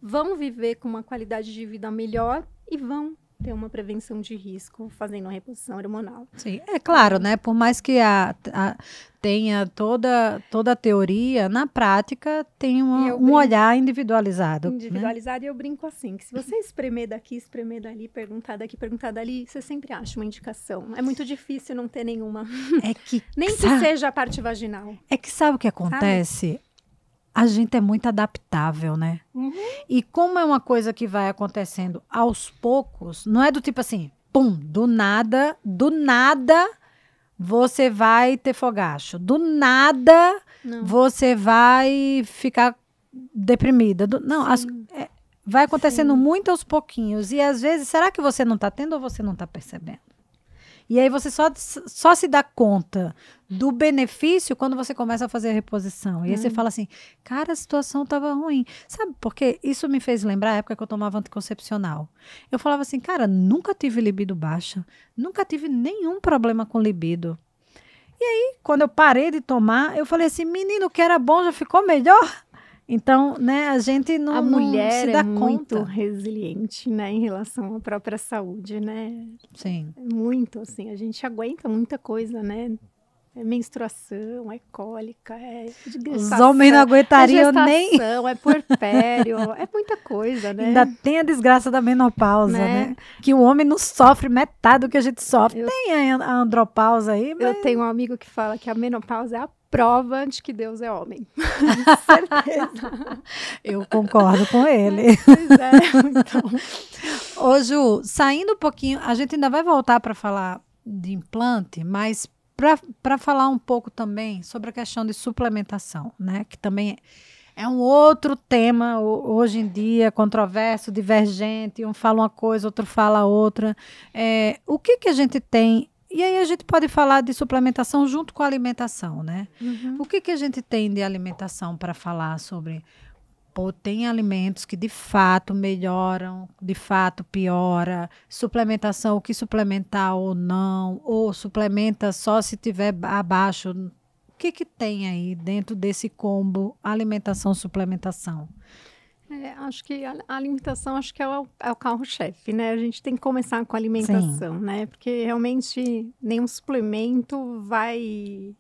vão viver com uma qualidade de vida melhor e vão ter uma prevenção de risco fazendo a reposição hormonal. Sim, é claro, né? Por mais que tenha toda a teoria, na prática tem um olhar individualizado. Individualizado, né? E eu brinco assim, que se você espremer daqui, espremer dali, perguntar daqui, perguntar dali, você sempre acha uma indicação. É muito difícil não ter nenhuma. Nem que seja a parte vaginal. É que sabe o que acontece? Sabe? A gente é muito adaptável, né? E como é uma coisa que vai acontecendo aos poucos, não é do tipo assim, pum, do nada, você vai ter fogacho. Do nada, você vai ficar deprimida. Vai acontecendo muito aos pouquinhos. E às vezes, será que você não está tendo ou você não está percebendo? E aí você só se dá conta do benefício quando você começa a fazer a reposição. E aí você fala assim, cara, a situação estava ruim. Sabe por quê? Isso me fez lembrar a época que eu tomava anticoncepcional. Eu falava assim, cara, nunca tive libido baixa. Nunca tive nenhum problema com libido. E aí, quando eu parei de tomar, eu falei assim, menino, o que era bom já ficou melhor? Então, né, a gente não se dá conta. A mulher é muito resiliente, né, em relação à própria saúde, né? Sim. Muito, assim, a gente aguenta muita coisa, né? menstruação, é cólica, é Os homens não aguentariam nem... É puerpério, é muita coisa, né? Ainda tem a desgraça da menopausa, né? Que o homem não sofre metade do que a gente sofre. Tem a andropausa aí, mas... Eu tenho um amigo que fala que a menopausa é a prova de que Deus é homem. Com certeza. Eu concordo com ele. Pois é, então... Ô, Ju, saindo um pouquinho, a gente ainda vai voltar para falar de implante, mas para falar um pouco também sobre a questão de suplementação, né? Que também é um outro tema hoje em dia, controverso, divergente, um fala uma coisa, outro fala outra. O que a gente tem? E aí a gente pode falar de suplementação junto com a alimentação, né? Uhum. O que a gente tem de alimentação para falar sobre... Pô, tem alimentos que de fato melhoram, de fato piora, suplementação, o que suplementar ou não, ou suplementa só se tiver abaixo. O que tem aí dentro desse combo alimentação-suplementação? Acho que a alimentação acho que é o carro-chefe, né? A gente tem que começar com a alimentação, Sim. né? Porque realmente nenhum suplemento vai...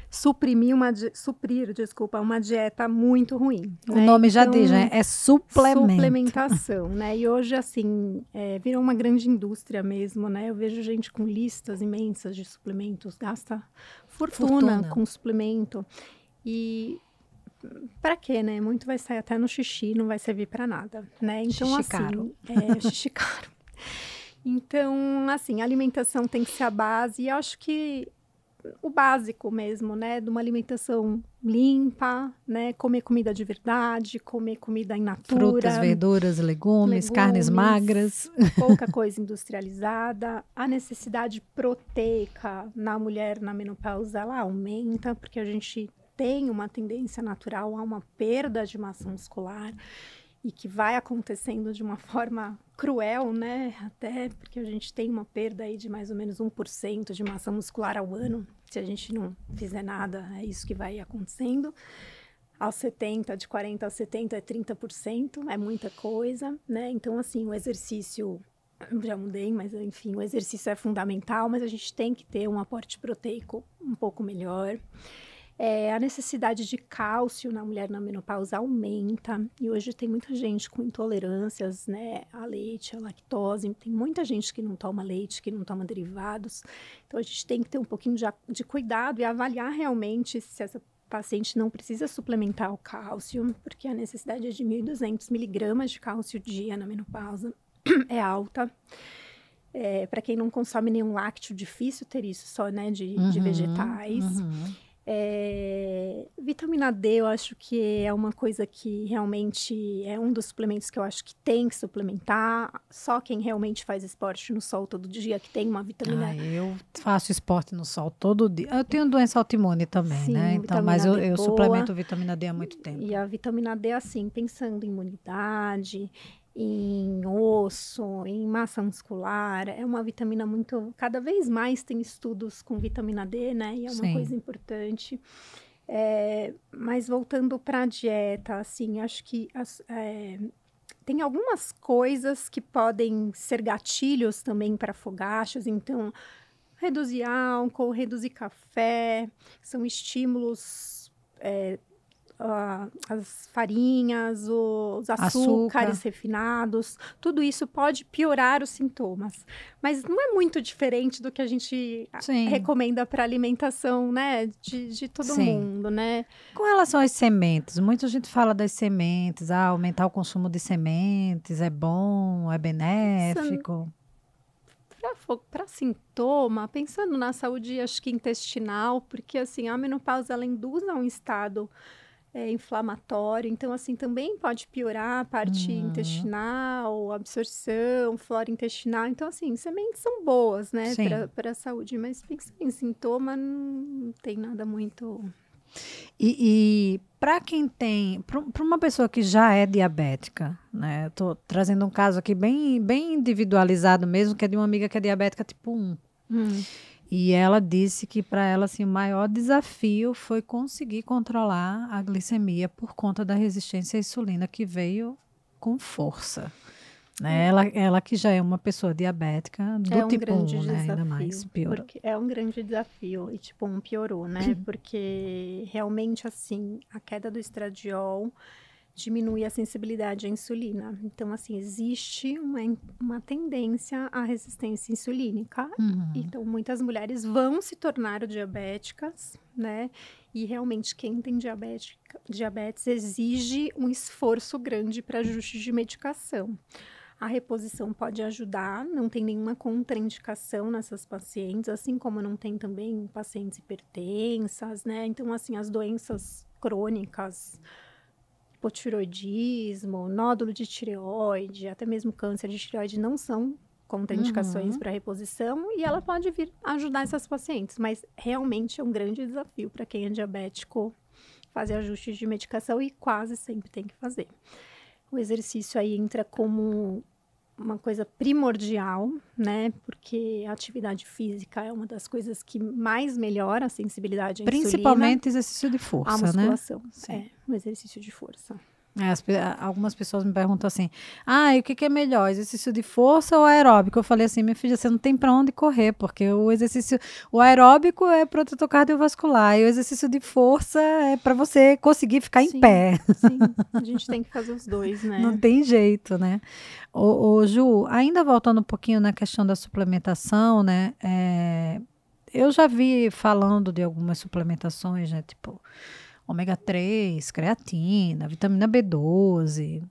suprir uma dieta muito ruim. O nome já diz, né? É suplemento. Suplementação, né? E hoje, assim, virou uma grande indústria mesmo, né? Eu vejo gente com listas imensas de suplementos, gasta fortuna com suplemento. E para quê, né? Muito vai sair até no xixi, não vai servir para nada, né? Então, xixi assim, caro. Xixi caro. Então, assim, a alimentação tem que ser a base. E eu acho que o básico mesmo, né, de uma alimentação limpa, né, comer comida de verdade, comer comida in natura. Frutas, verduras, legumes, carnes magras. Pouca coisa industrializada. A necessidade proteica na mulher na menopausa, ela aumenta, porque a gente tem uma tendência natural a uma perda de massa muscular e que vai acontecendo de uma forma cruel, né? Até porque a gente tem uma perda aí de mais ou menos 1% de massa muscular ao ano. Se a gente não fizer nada, é isso que vai acontecendo. Aos 70, de 40 a 70 é 30%, é muita coisa, né? Então, assim, o exercício... Já mudei, mas enfim, o exercício é fundamental, mas a gente tem que ter um aporte proteico um pouco melhor. A necessidade de cálcio na mulher na menopausa aumenta, e hoje tem muita gente com intolerâncias, né, a leite, a lactose, tem muita gente que não toma leite, que não toma derivados, então a gente tem que ter um pouquinho de cuidado e avaliar realmente se essa paciente não precisa suplementar o cálcio, porque a necessidade é de 1.200 miligramas de cálcio dia na menopausa, é alta. Para quem não consome nenhum lácteo, difícil ter isso só, né, de vegetais. Vitamina D, eu acho que é uma coisa que realmente é um dos suplementos que eu acho que tem que suplementar. Só quem realmente faz esporte no sol todo dia que tem uma vitamina... eu faço esporte no sol todo dia. Eu tenho doença autoimune também, Sim, né? Então, mas eu suplemento vitamina D há muito tempo. E a vitamina D, assim, pensando em imunidade, em osso, em massa muscular, é uma vitamina muito... Cada vez mais tem estudos com vitamina D, né? E é uma coisa importante. Mas voltando para a dieta, assim, acho que tem algumas coisas que podem ser gatilhos também para fogachos, então reduzir álcool, reduzir café, são estímulos... as farinhas, os açúcares refinados, tudo isso pode piorar os sintomas. Mas não é muito diferente do que a gente recomenda para alimentação, né, de todo mundo, né? Com relação às sementes, muita gente fala das sementes, aumentar o consumo de sementes é bom, é benéfico. Para sintoma, pensando na saúde, acho que intestinal, porque assim, a menopausa ela induz a um estado inflamatório, então assim também pode piorar a parte intestinal, absorção, flora intestinal, então assim, sementes são boas, né, para a saúde, mas pensando em sintoma, não tem nada muito... E para quem tem, para uma pessoa que já é diabética, né, eu tô trazendo um caso aqui bem individualizado mesmo, que é de uma amiga que é diabética tipo 1. E ela disse que para ela assim, o maior desafio foi conseguir controlar a glicemia por conta da resistência à insulina que veio com força. Né? Ela que já é uma pessoa diabética do tipo 1, né? Ainda mais piorou. É um grande desafio e tipo 1 piorou, né? Porque realmente assim, a queda do estradiol diminui a sensibilidade à insulina. Então, assim, existe uma tendência à resistência insulínica. Então, muitas mulheres vão se tornar diabéticas, né? E realmente, quem tem diabetes exige um esforço grande para ajuste de medicação. A reposição pode ajudar, não tem nenhuma contraindicação nessas pacientes, assim como não tem também em pacientes hipertensas, né? Então, assim, as doenças crônicas, hipotireoidismo, nódulo de tireoide, até mesmo câncer de tireoide não são contraindicações para reposição e ela pode vir ajudar essas pacientes, mas realmente é um grande desafio para quem é diabético fazer ajustes de medicação e quase sempre tem que fazer. O exercício aí entra como uma coisa primordial, né? Porque a atividade física é uma das coisas que mais melhora a sensibilidade à insulina. Principalmente exercício de força, a musculação, né? o exercício de força. Algumas pessoas me perguntam assim, e o que é melhor, exercício de força ou aeróbico? Eu falei assim, minha filha, você não tem para onde correr, porque o aeróbico é protetor cardiovascular e o exercício de força é para você conseguir ficar em pé. Sim, a gente tem que fazer os dois, né? Não tem jeito, né? Ô, Ju, ainda voltando um pouquinho na questão da suplementação, né? Eu já vi falando de algumas suplementações, né? Tipo ômega 3, creatina, vitamina B12.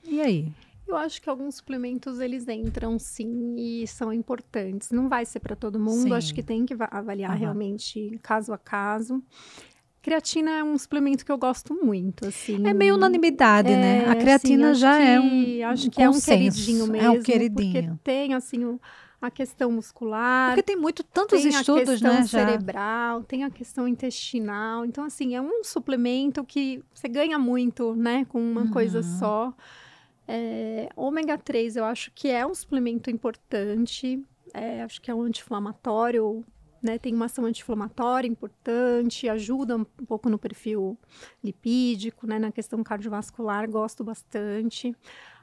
E aí? Eu acho que alguns suplementos, eles entram, sim, e são importantes. Não vai ser para todo mundo, acho que tem que avaliar realmente caso a caso. Creatina é um suplemento que eu gosto muito, assim. É meio unanimidade, né? A creatina já é um acho que consenso. É um queridinho mesmo. É um queridinho. Porque tem, assim, a questão muscular. Porque tem tantos estudos, né? Tem a questão cerebral, tem a questão intestinal. Então, assim, é um suplemento que você ganha muito, né? Com uma coisa só. Ômega 3, eu acho que é um suplemento importante. Acho que é um anti-inflamatório, né? Tem uma ação anti-inflamatória importante, ajuda um pouco no perfil lipídico, né? Na questão cardiovascular, gosto bastante.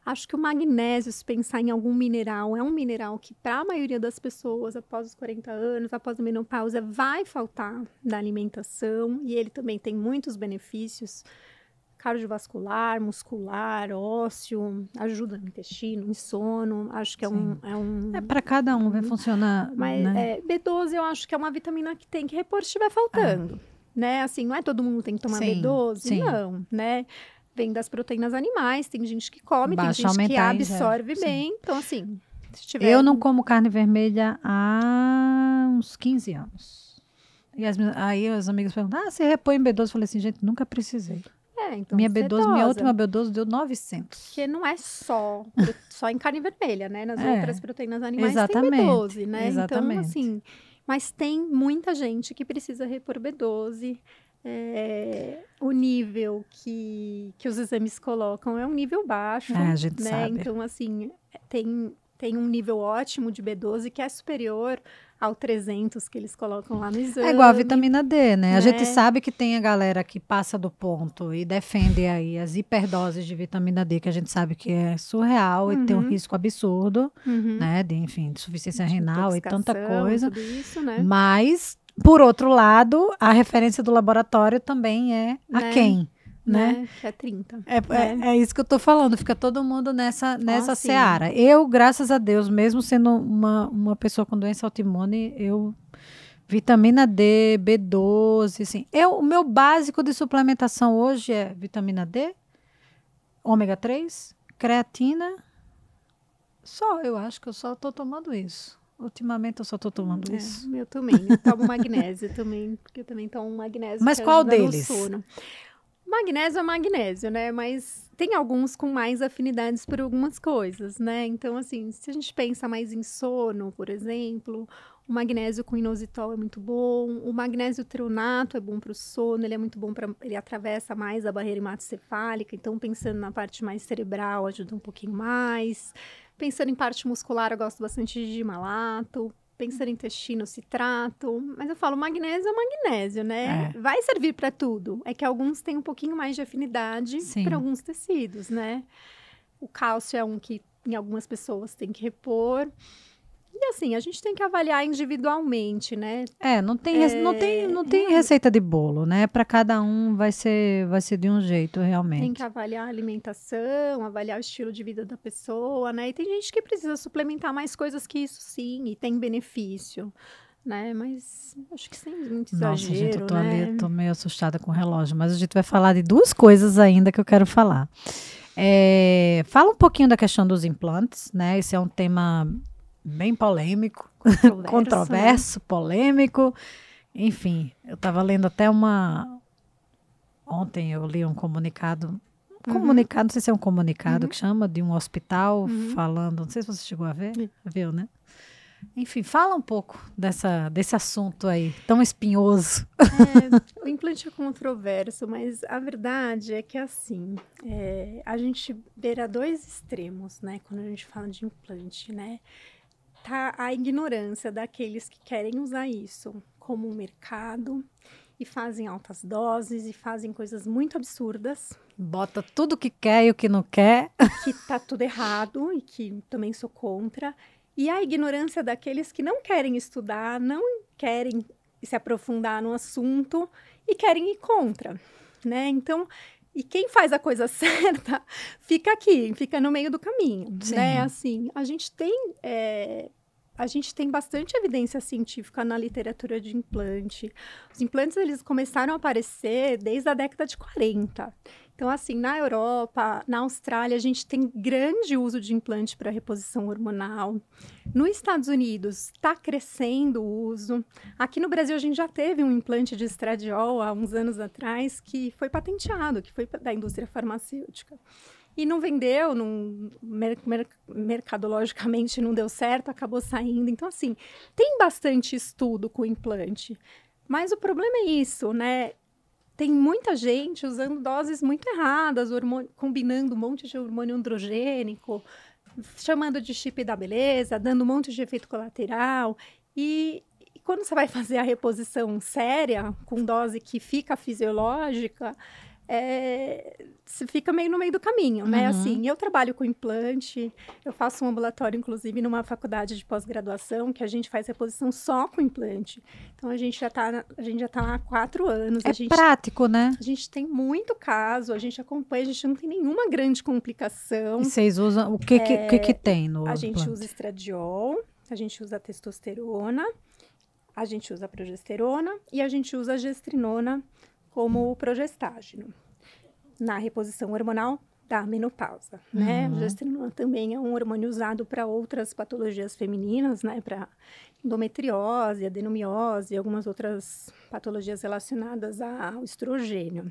Acho que o magnésio, se pensar em algum mineral, é um mineral que, para a maioria das pessoas, após os 40 anos, após a menopausa, vai faltar da alimentação. E ele também tem muitos benefícios cardiovascular, muscular, ósseo, ajuda no intestino, em sono. Acho que para cada um, vai funcionar. Mas né? B12 eu acho que é uma vitamina que tem que repor se estiver faltando. Né? Assim, não é todo mundo tem que tomar B12, não, né? Vem das proteínas animais, tem gente que come, tem gente que absorve bem. Então, assim, se tiver... Eu não como carne vermelha há uns 15 anos. E aí os amigos perguntam, você repõe B12? Eu falei assim, gente, nunca precisei. Então, minha última B12 deu 900. Porque não é só em carne vermelha, né? Nas outras proteínas animais tem B12, né? Exatamente. Então, assim... Mas tem muita gente que precisa repor B12. O nível que os exames colocam é um nível baixo, a gente né? sabe. Então, assim, tem um nível ótimo de B12 que é superior ao 300 que eles colocam lá no exame. É igual a vitamina D, né? A gente sabe que tem a galera que passa do ponto e defende aí as hiperdoses de vitamina D, que a gente sabe que é surreal e tem um risco absurdo, né? De insuficiência renal e tanta coisa. Tudo isso, né? Mas... Por outro lado, a referência do laboratório também é aquém, né? Que é 30. É isso que eu tô falando, fica todo mundo nessa seara. Eu, graças a Deus, mesmo sendo uma pessoa com doença autoimune, vitamina D, B12, assim. O meu básico de suplementação hoje é vitamina D, ômega 3, creatina, eu acho que eu só tô tomando isso. Ultimamente eu só tô tomando isso. Eu também. Eu tomo magnésio também, porque eu também tomo magnésio. Mas qual deles? Magnésio é magnésio, né? Mas tem alguns com mais afinidades por algumas coisas, né? Então, assim, se a gente pensa mais em sono, por exemplo, o magnésio com inositol é muito bom. O magnésio treonato é bom para o sono, ele é muito bom ele atravessa mais a barreira hematocefálica. Então, pensando na parte mais cerebral, ajuda um pouquinho mais. Pensando em parte muscular, eu gosto bastante de dimalato. Pensando em intestino, citrato. Mas eu falo, magnésio é magnésio, né? Vai servir para tudo. É que alguns têm um pouquinho mais de afinidade para alguns tecidos, né? O cálcio é um que em algumas pessoas tem que repor. E assim, a gente tem que avaliar individualmente, né? Não tem receita de bolo, né? Para cada um vai ser de um jeito, realmente. Tem que avaliar a alimentação, avaliar o estilo de vida da pessoa, né? E tem gente que precisa suplementar mais coisas que isso, sim, e tem benefício, né? Mas acho que sem muito exagero, Nossa, gente, eu tô né? ali, eu tô meio assustada com o relógio, mas a gente vai falar de duas coisas ainda que eu quero falar. Fala um pouquinho da questão dos implantes, né? Esse é um tema bem polêmico, controverso, né? Polêmico. Enfim, eu estava lendo até ontem eu li um comunicado, não sei se é um comunicado que chama, de um hospital falando, não sei se você chegou a ver, viu, né? Enfim, fala um pouco desse assunto aí, tão espinhoso. O implante é controverso, mas a verdade é que, assim, a gente beira dois extremos, né? Quando a gente fala de implante, né? Tá a ignorância daqueles que querem usar isso como um mercado e fazem altas doses e fazem coisas muito absurdas. Bota tudo que quer e o que não quer. Que tá tudo errado e que também sou contra. E a ignorância daqueles que não querem estudar, não querem se aprofundar no assunto e querem ir contra, né? Então, e quem faz a coisa certa fica aqui, fica no meio do caminho, né? Assim, a gente tem bastante evidência científica na literatura de implante. Os implantes, eles começaram a aparecer desde a década de 40. Então, assim, na Europa, na Austrália, a gente tem grande uso de implante para reposição hormonal. Nos Estados Unidos, está crescendo o uso. Aqui no Brasil, a gente já teve um implante de estradiol há uns anos atrás que foi patenteado, que foi da indústria farmacêutica. E não vendeu, mercadologicamente não deu certo, acabou saindo. Então, assim, tem bastante estudo com implante. Mas o problema é isso, né? Tem muita gente usando doses muito erradas, combinando um monte de hormônio androgênico, chamando de chip da beleza, dando um monte de efeito colateral. E quando você vai fazer a reposição séria, com dose que fica fisiológica, você fica meio no meio do caminho, né? Assim, eu trabalho com implante, eu faço um ambulatório, inclusive, numa faculdade de pós-graduação, que a gente faz reposição só com implante. Então, a gente já tá lá há 4 anos. Prático, né? A gente tem muito caso, a gente acompanha, a gente não tem nenhuma grande complicação. E vocês usam, o que tem no A gente implante? usa estradiol, a gente usa testosterona, a gente usa progesterona e a gente usa gestrinona como o progestágeno, na reposição hormonal da menopausa, né? A gestrinona também é um hormônio usado para outras patologias femininas, né? Para endometriose, adenomiose e algumas outras patologias relacionadas ao estrogênio.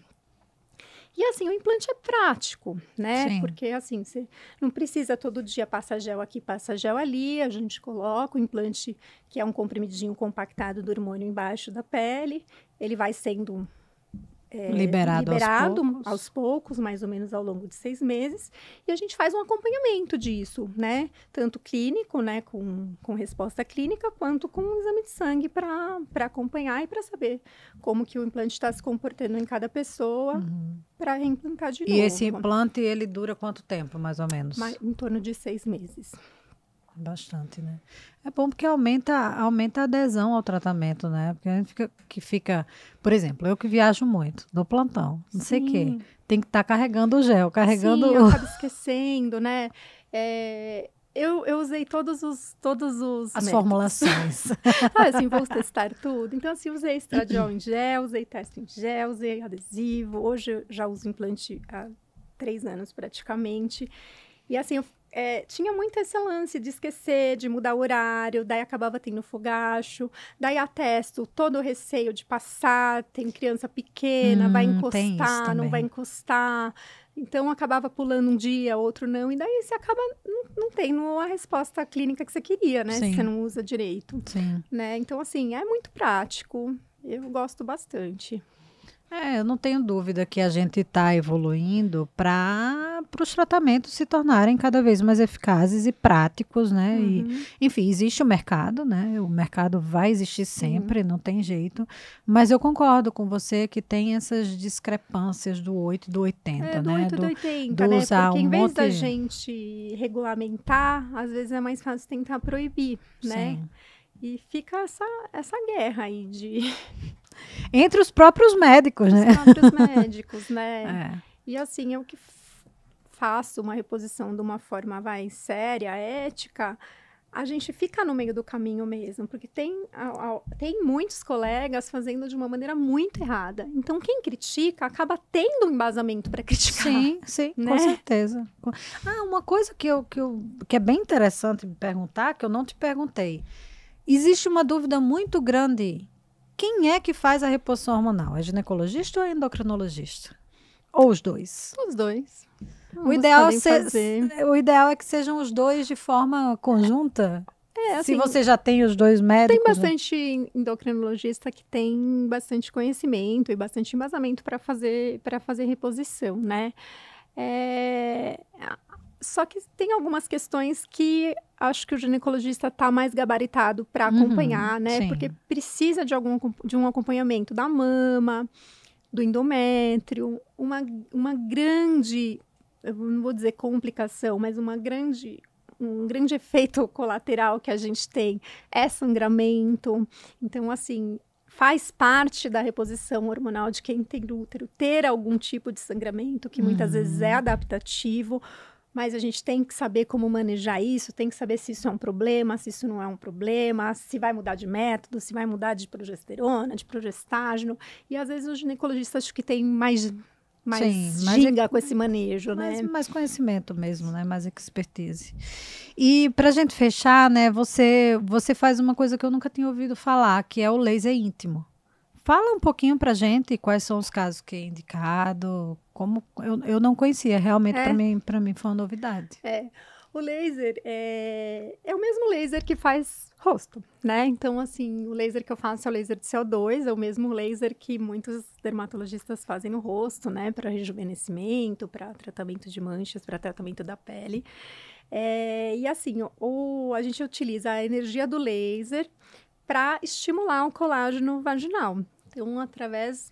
E, assim, o implante é prático, né? Sim. Porque, assim, você não precisa todo dia passar gel aqui, passar gel ali. A gente coloca o implante, que é um comprimidinho compactado do hormônio embaixo da pele. Ele vai sendo liberado aos poucos, mais ou menos ao longo de 6 meses. E a gente faz um acompanhamento disso, né? Tanto clínico, né? Com resposta clínica, quanto com um exame de sangue para acompanhar e para saber como que o implante está se comportando em cada pessoa para reimplantar de novo. E esse implante, ele dura quanto tempo, mais ou menos? Em torno de 6 meses. Bastante, né? É bom porque aumenta a adesão ao tratamento, né? Porque a gente fica, por exemplo, eu que viajo muito, dou plantão, não sei o quê. Tem que estar carregando o gel, carregando... Sim, eu acabo esquecendo, né? Eu usei todos os as formulações. Assim, vou testar tudo. Então, assim, usei estradiol em gel, usei teste em gel, usei adesivo. Hoje eu já uso implante há 3 anos praticamente. E assim, tinha muito esse lance de esquecer, de mudar o horário, daí acabava tendo fogacho, daí atesto todo o receio de passar, tem criança pequena, vai encostar, não vai encostar. Então, acabava pulando um dia, outro não, e daí você acaba não tendo a resposta clínica que você queria, né? Se você não usa direito. Né? Então, assim, é muito prático, eu gosto bastante. Eu não tenho dúvida que a gente está evoluindo para para os tratamentos se tornarem cada vez mais eficazes e práticos, né? E, enfim, existe o mercado, né? O mercado vai existir sempre, não tem jeito. Mas eu concordo com você que tem essas discrepâncias do 8 e do 80, do né? 8 e do 80, né? usar Porque em um vez da monte- gente regulamentar, às vezes é mais fácil tentar proibir, né? Sim. E fica essa guerra aí de Entre os próprios médicos, né? os próprios médicos, né? É. E assim, eu que faço uma reposição de uma forma séria, ética, a gente fica no meio do caminho mesmo, porque tem muitos colegas fazendo de uma maneira muito errada. Então, quem critica acaba tendo um embasamento para criticar. Sim, né? com certeza. Uma coisa que é bem interessante me perguntar, que eu não te perguntei. Existe uma dúvida muito grande. Quem é que faz a reposição hormonal? É ginecologista ou é endocrinologista? Ou os dois? Os dois. O ideal é que sejam os dois de forma conjunta. Assim, se você já tem os dois médicos. Tem bastante endocrinologista que tem bastante conhecimento e bastante embasamento para fazer reposição, né? Só que tem algumas questões que acho que o ginecologista está mais gabaritado para acompanhar, né? Sim. Porque precisa de um acompanhamento da mama, do endométrio, uma grande, eu não vou dizer complicação, mas um grande efeito colateral que a gente tem é sangramento. Então, assim, faz parte da reposição hormonal de quem tem útero ter algum tipo de sangramento, que muitas vezes é adaptativo, mas a gente tem que saber como manejar isso, tem que saber se isso é um problema, se isso não é um problema, se vai mudar de método, se vai mudar de progesterona, de progestágeno. E às vezes o ginecologista acho que tem mais ginga com esse manejo, né? Mais conhecimento mesmo, né? Mais expertise. E pra gente fechar, né? Você faz uma coisa que eu nunca tinha ouvido falar, que é o laser íntimo. Fala um pouquinho pra gente quais são os casos que é indicado, como eu não conhecia, realmente para mim foi uma novidade. O laser é o mesmo laser que faz rosto, né? Então, assim, o laser que eu faço é o laser de CO2, é o mesmo laser que muitos dermatologistas fazem no rosto, né? Para rejuvenescimento, para tratamento de manchas, para tratamento da pele. E assim, a gente utiliza a energia do laser para estimular o colágeno vaginal. Então, através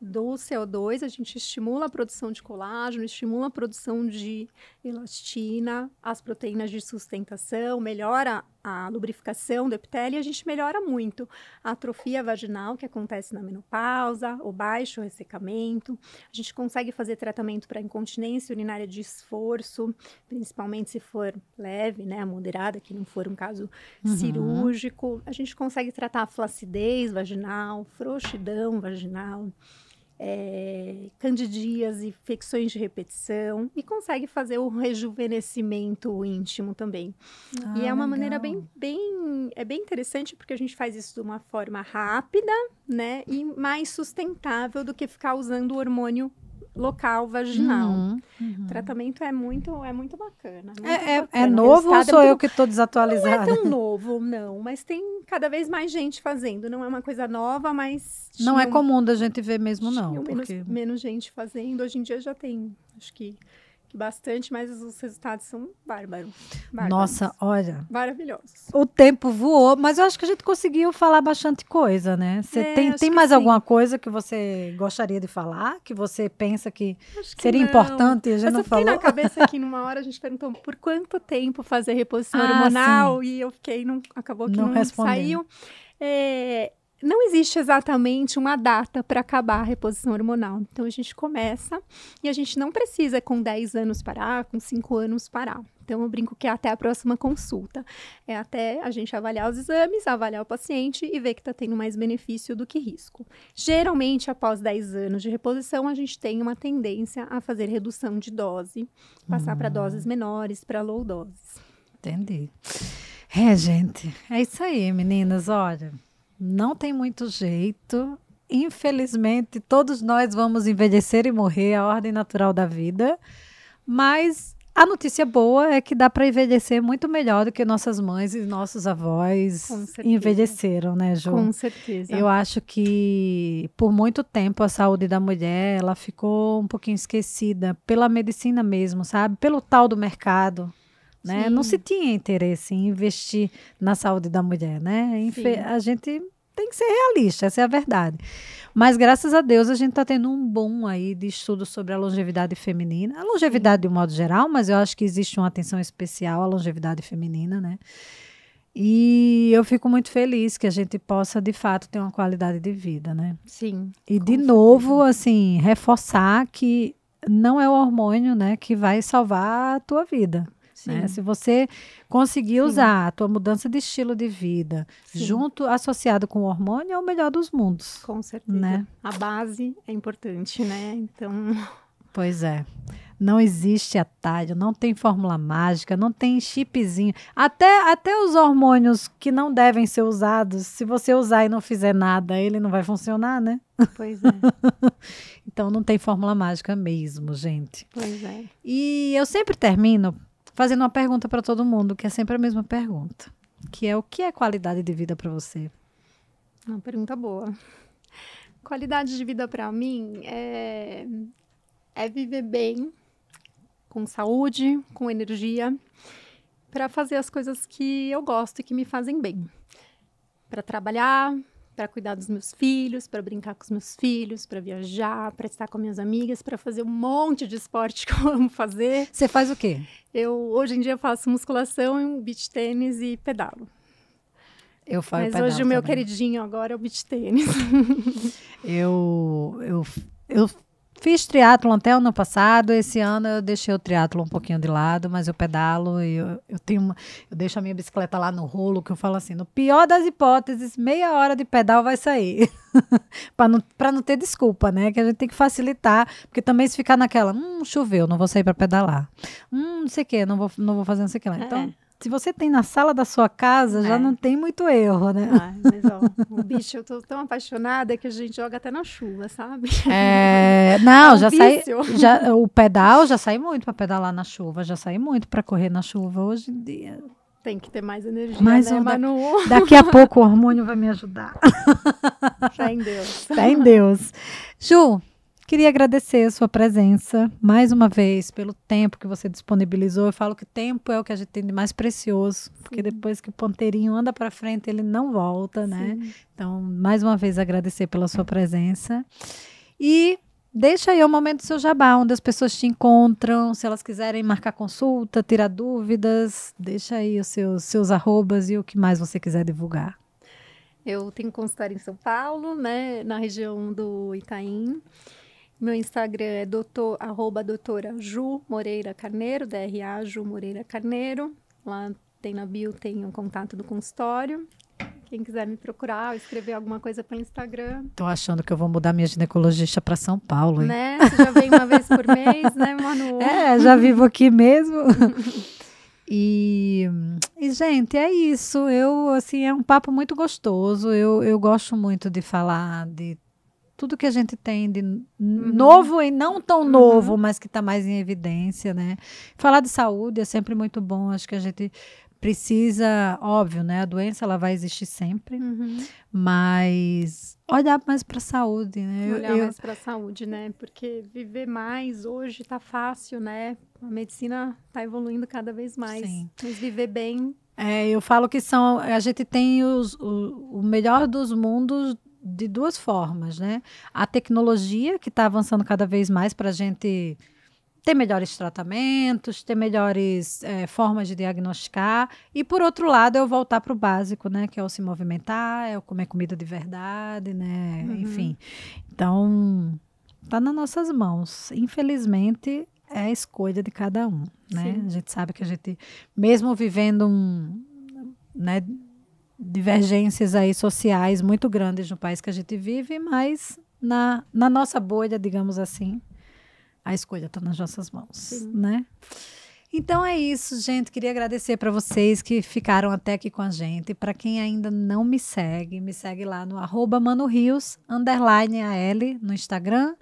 do CO2, a gente estimula a produção de colágeno, estimula a produção de elastina, as proteínas de sustentação, melhora a lubrificação do epitélio e a gente melhora muito a atrofia vaginal que acontece na menopausa, o baixo ressecamento. A gente consegue fazer tratamento para incontinência urinária de esforço, principalmente se for leve, né, moderada, que não for um caso cirúrgico. A gente consegue tratar a flacidez vaginal, frouxidão vaginal, candidíase, infecções de repetição e consegue fazer o rejuvenescimento íntimo também. E é uma maneira bem interessante porque a gente faz isso de uma forma rápida, né, e mais sustentável do que ficar usando o hormônio local vaginal. O tratamento é muito bacana. É novo ou sou eu que estou desatualizada? Não é tão novo, não, mas tem cada vez mais gente fazendo. Não é uma coisa nova, mas... Não é comum da gente ver mesmo, não. Menos gente fazendo. Hoje em dia já tem, acho que bastante, mas os resultados são bárbaros. Nossa, olha. Maravilhosos. O tempo voou, mas eu acho que a gente conseguiu falar bastante coisa, né? Você tem mais alguma coisa que você gostaria de falar? Que você pensa que seria importante e a gente não falou? Eu fiquei na cabeça aqui numa hora, a gente perguntou por quanto tempo fazer reposição hormonal, e eu fiquei, acabou que não saiu. Não existe exatamente uma data para acabar a reposição hormonal. Então, a gente começa e a gente não precisa com 10 anos parar, com 5 anos parar. Então, eu brinco que é até a próxima consulta. É até a gente avaliar os exames, avaliar o paciente e ver que está tendo mais benefício do que risco. Geralmente, após 10 anos de reposição, a gente tem uma tendência a fazer redução de dose, passar para doses menores, para low doses. Entendi. Gente, é isso aí, meninas, olha... Não tem muito jeito. Infelizmente, todos nós vamos envelhecer e morrer, a ordem natural da vida. Mas a notícia boa é que dá para envelhecer muito melhor do que nossas mães e nossos avós envelheceram, né, Ju? Com certeza. Eu acho que por muito tempo a saúde da mulher, ela ficou um pouquinho esquecida pela medicina mesmo, sabe? Pelo tal do mercado, né? Não se tinha interesse em investir na saúde da mulher, né? A gente tem que ser realista, essa é a verdade. Mas, graças a Deus, a gente está tendo um boom aí de estudos sobre a longevidade feminina. A longevidade de um modo geral, mas eu acho que existe uma atenção especial à longevidade feminina, né? E eu fico muito feliz que a gente possa, de fato, ter uma qualidade de vida, né? Sim. E, de novo, assim, reforçar que não é o hormônio, né, que vai salvar a tua vida. Né? Se você conseguir usar a tua mudança de estilo de vida junto, associado com o hormônio, é o melhor dos mundos. Com certeza. Né? A base é importante, né? Então... Pois é. Não existe atalho, não tem fórmula mágica, não tem chipzinho. Até os hormônios que não devem ser usados, se você usar e não fizer nada, ele não vai funcionar, né? Pois é. Então não tem fórmula mágica mesmo, gente. Pois é. E eu sempre termino fazendo uma pergunta para todo mundo, que é sempre a mesma pergunta, que é: o que é qualidade de vida para você? Uma pergunta boa. Qualidade de vida para mim é viver bem, com saúde, com energia, para fazer as coisas que eu gosto e que me fazem bem. Para trabalhar, para cuidar dos meus filhos, para brincar com os meus filhos, para viajar, para estar com minhas amigas, para fazer um monte de esporte que eu amo fazer. Você faz o quê? Hoje em dia faço musculação, beach tênis e pedalo. Eu faço Mas hoje o meu queridinho agora é o beach tênis. Eu fiz triatlon até ano passado. Esse ano eu deixei o triatlon um pouquinho de lado, mas eu pedalo e eu deixo a minha bicicleta lá no rolo, que eu falo assim: no pior das hipóteses, meia hora de pedal vai sair. para não ter desculpa, né? Que a gente tem que facilitar, porque também se ficar naquela, choveu, não vou sair para pedalar. Não sei o que, não vou fazer não sei o que lá. Então, se você tem na sala da sua casa, já não tem muito erro, né? Mas, ó, o bicho, eu tô tão apaixonada que a gente joga até na chuva, sabe? Não, o pedal já sai muito para pedalar na chuva, já sai muito para correr na chuva hoje em dia. Tem que ter mais energia, mas, né, Manu? Daqui a pouco o hormônio vai me ajudar. Fé em Deus. Fé em Deus. Ju, queria agradecer a sua presença mais uma vez, pelo tempo que você disponibilizou. Eu falo que tempo é o que a gente tem de mais precioso, porque depois que o ponteirinho anda para frente, ele não volta, né? Então, mais uma vez, agradecer pela sua presença. E deixa aí o momento do seu jabá, onde as pessoas te encontram, se elas quiserem marcar consulta, tirar dúvidas, deixa aí os seus arrobas e o que mais você quiser divulgar. Eu tenho consultório em São Paulo, né, na região do Itaim. Meu Instagram é doutora Ju Moreira Carneiro, DRA Ju Moreira Carneiro. Lá tem na bio, tem o contato do consultório. Quem quiser me procurar ou escrever alguma coisa pelo Instagram. Tô achando que eu vou mudar minha ginecologista para São Paulo, hein? Né? Você já vem uma vez por mês, né, Manu? Já vivo aqui mesmo. E, gente, é isso. Assim, é um papo muito gostoso. Eu gosto muito de falar de tudo que a gente tem de novo e não tão novo, mas que está mais em evidência, né? Falar de saúde é sempre muito bom. Acho que a gente precisa, óbvio, né? A doença, ela vai existir sempre, mas olhar mais para a saúde, né? Olhar mais para a saúde, né? Porque viver mais hoje tá fácil, né? A medicina tá evoluindo cada vez mais. Sim. Mas viver bem... Eu falo que a gente tem o melhor dos mundos de duas formas, né? A tecnologia, que está avançando cada vez mais para a gente ter melhores tratamentos, ter melhores formas de diagnosticar. E, por outro lado, eu voltar para o básico, né? Que é o se movimentar, é o comer comida de verdade, né? Enfim. Então, está nas nossas mãos. Infelizmente, é a escolha de cada um, né? Sim. A gente sabe que a gente, mesmo vivendo né, divergências aí sociais muito grandes no país que a gente vive, mas na nossa bolha, digamos assim, a escolha está nas nossas mãos, né? Então é isso, gente. Queria agradecer para vocês que ficaram até aqui com a gente. Para quem ainda não me segue lá no @ManuRios_AL no Instagram.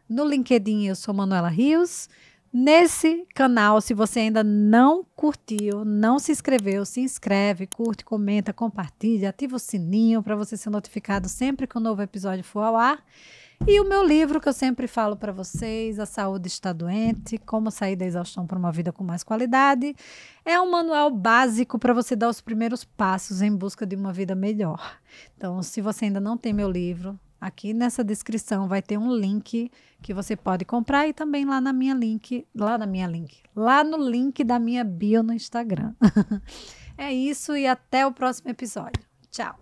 No LinkedIn eu sou Manuela Rios. Nesse canal, se você ainda não curtiu, não se inscreveu, se inscreve, curte, comenta, compartilha, ativa o sininho para você ser notificado sempre que um novo episódio for ao ar. E o meu livro que eu sempre falo para vocês, A Saúde Está Doente, Como Sair da Exaustão para uma Vida com Mais Qualidade, é um manual básico para você dar os primeiros passos em busca de uma vida melhor. Então, se você ainda não tem meu livro, aqui nessa descrição vai ter um link que você pode comprar e também lá no link da minha bio no Instagram. É isso e até o próximo episódio. Tchau!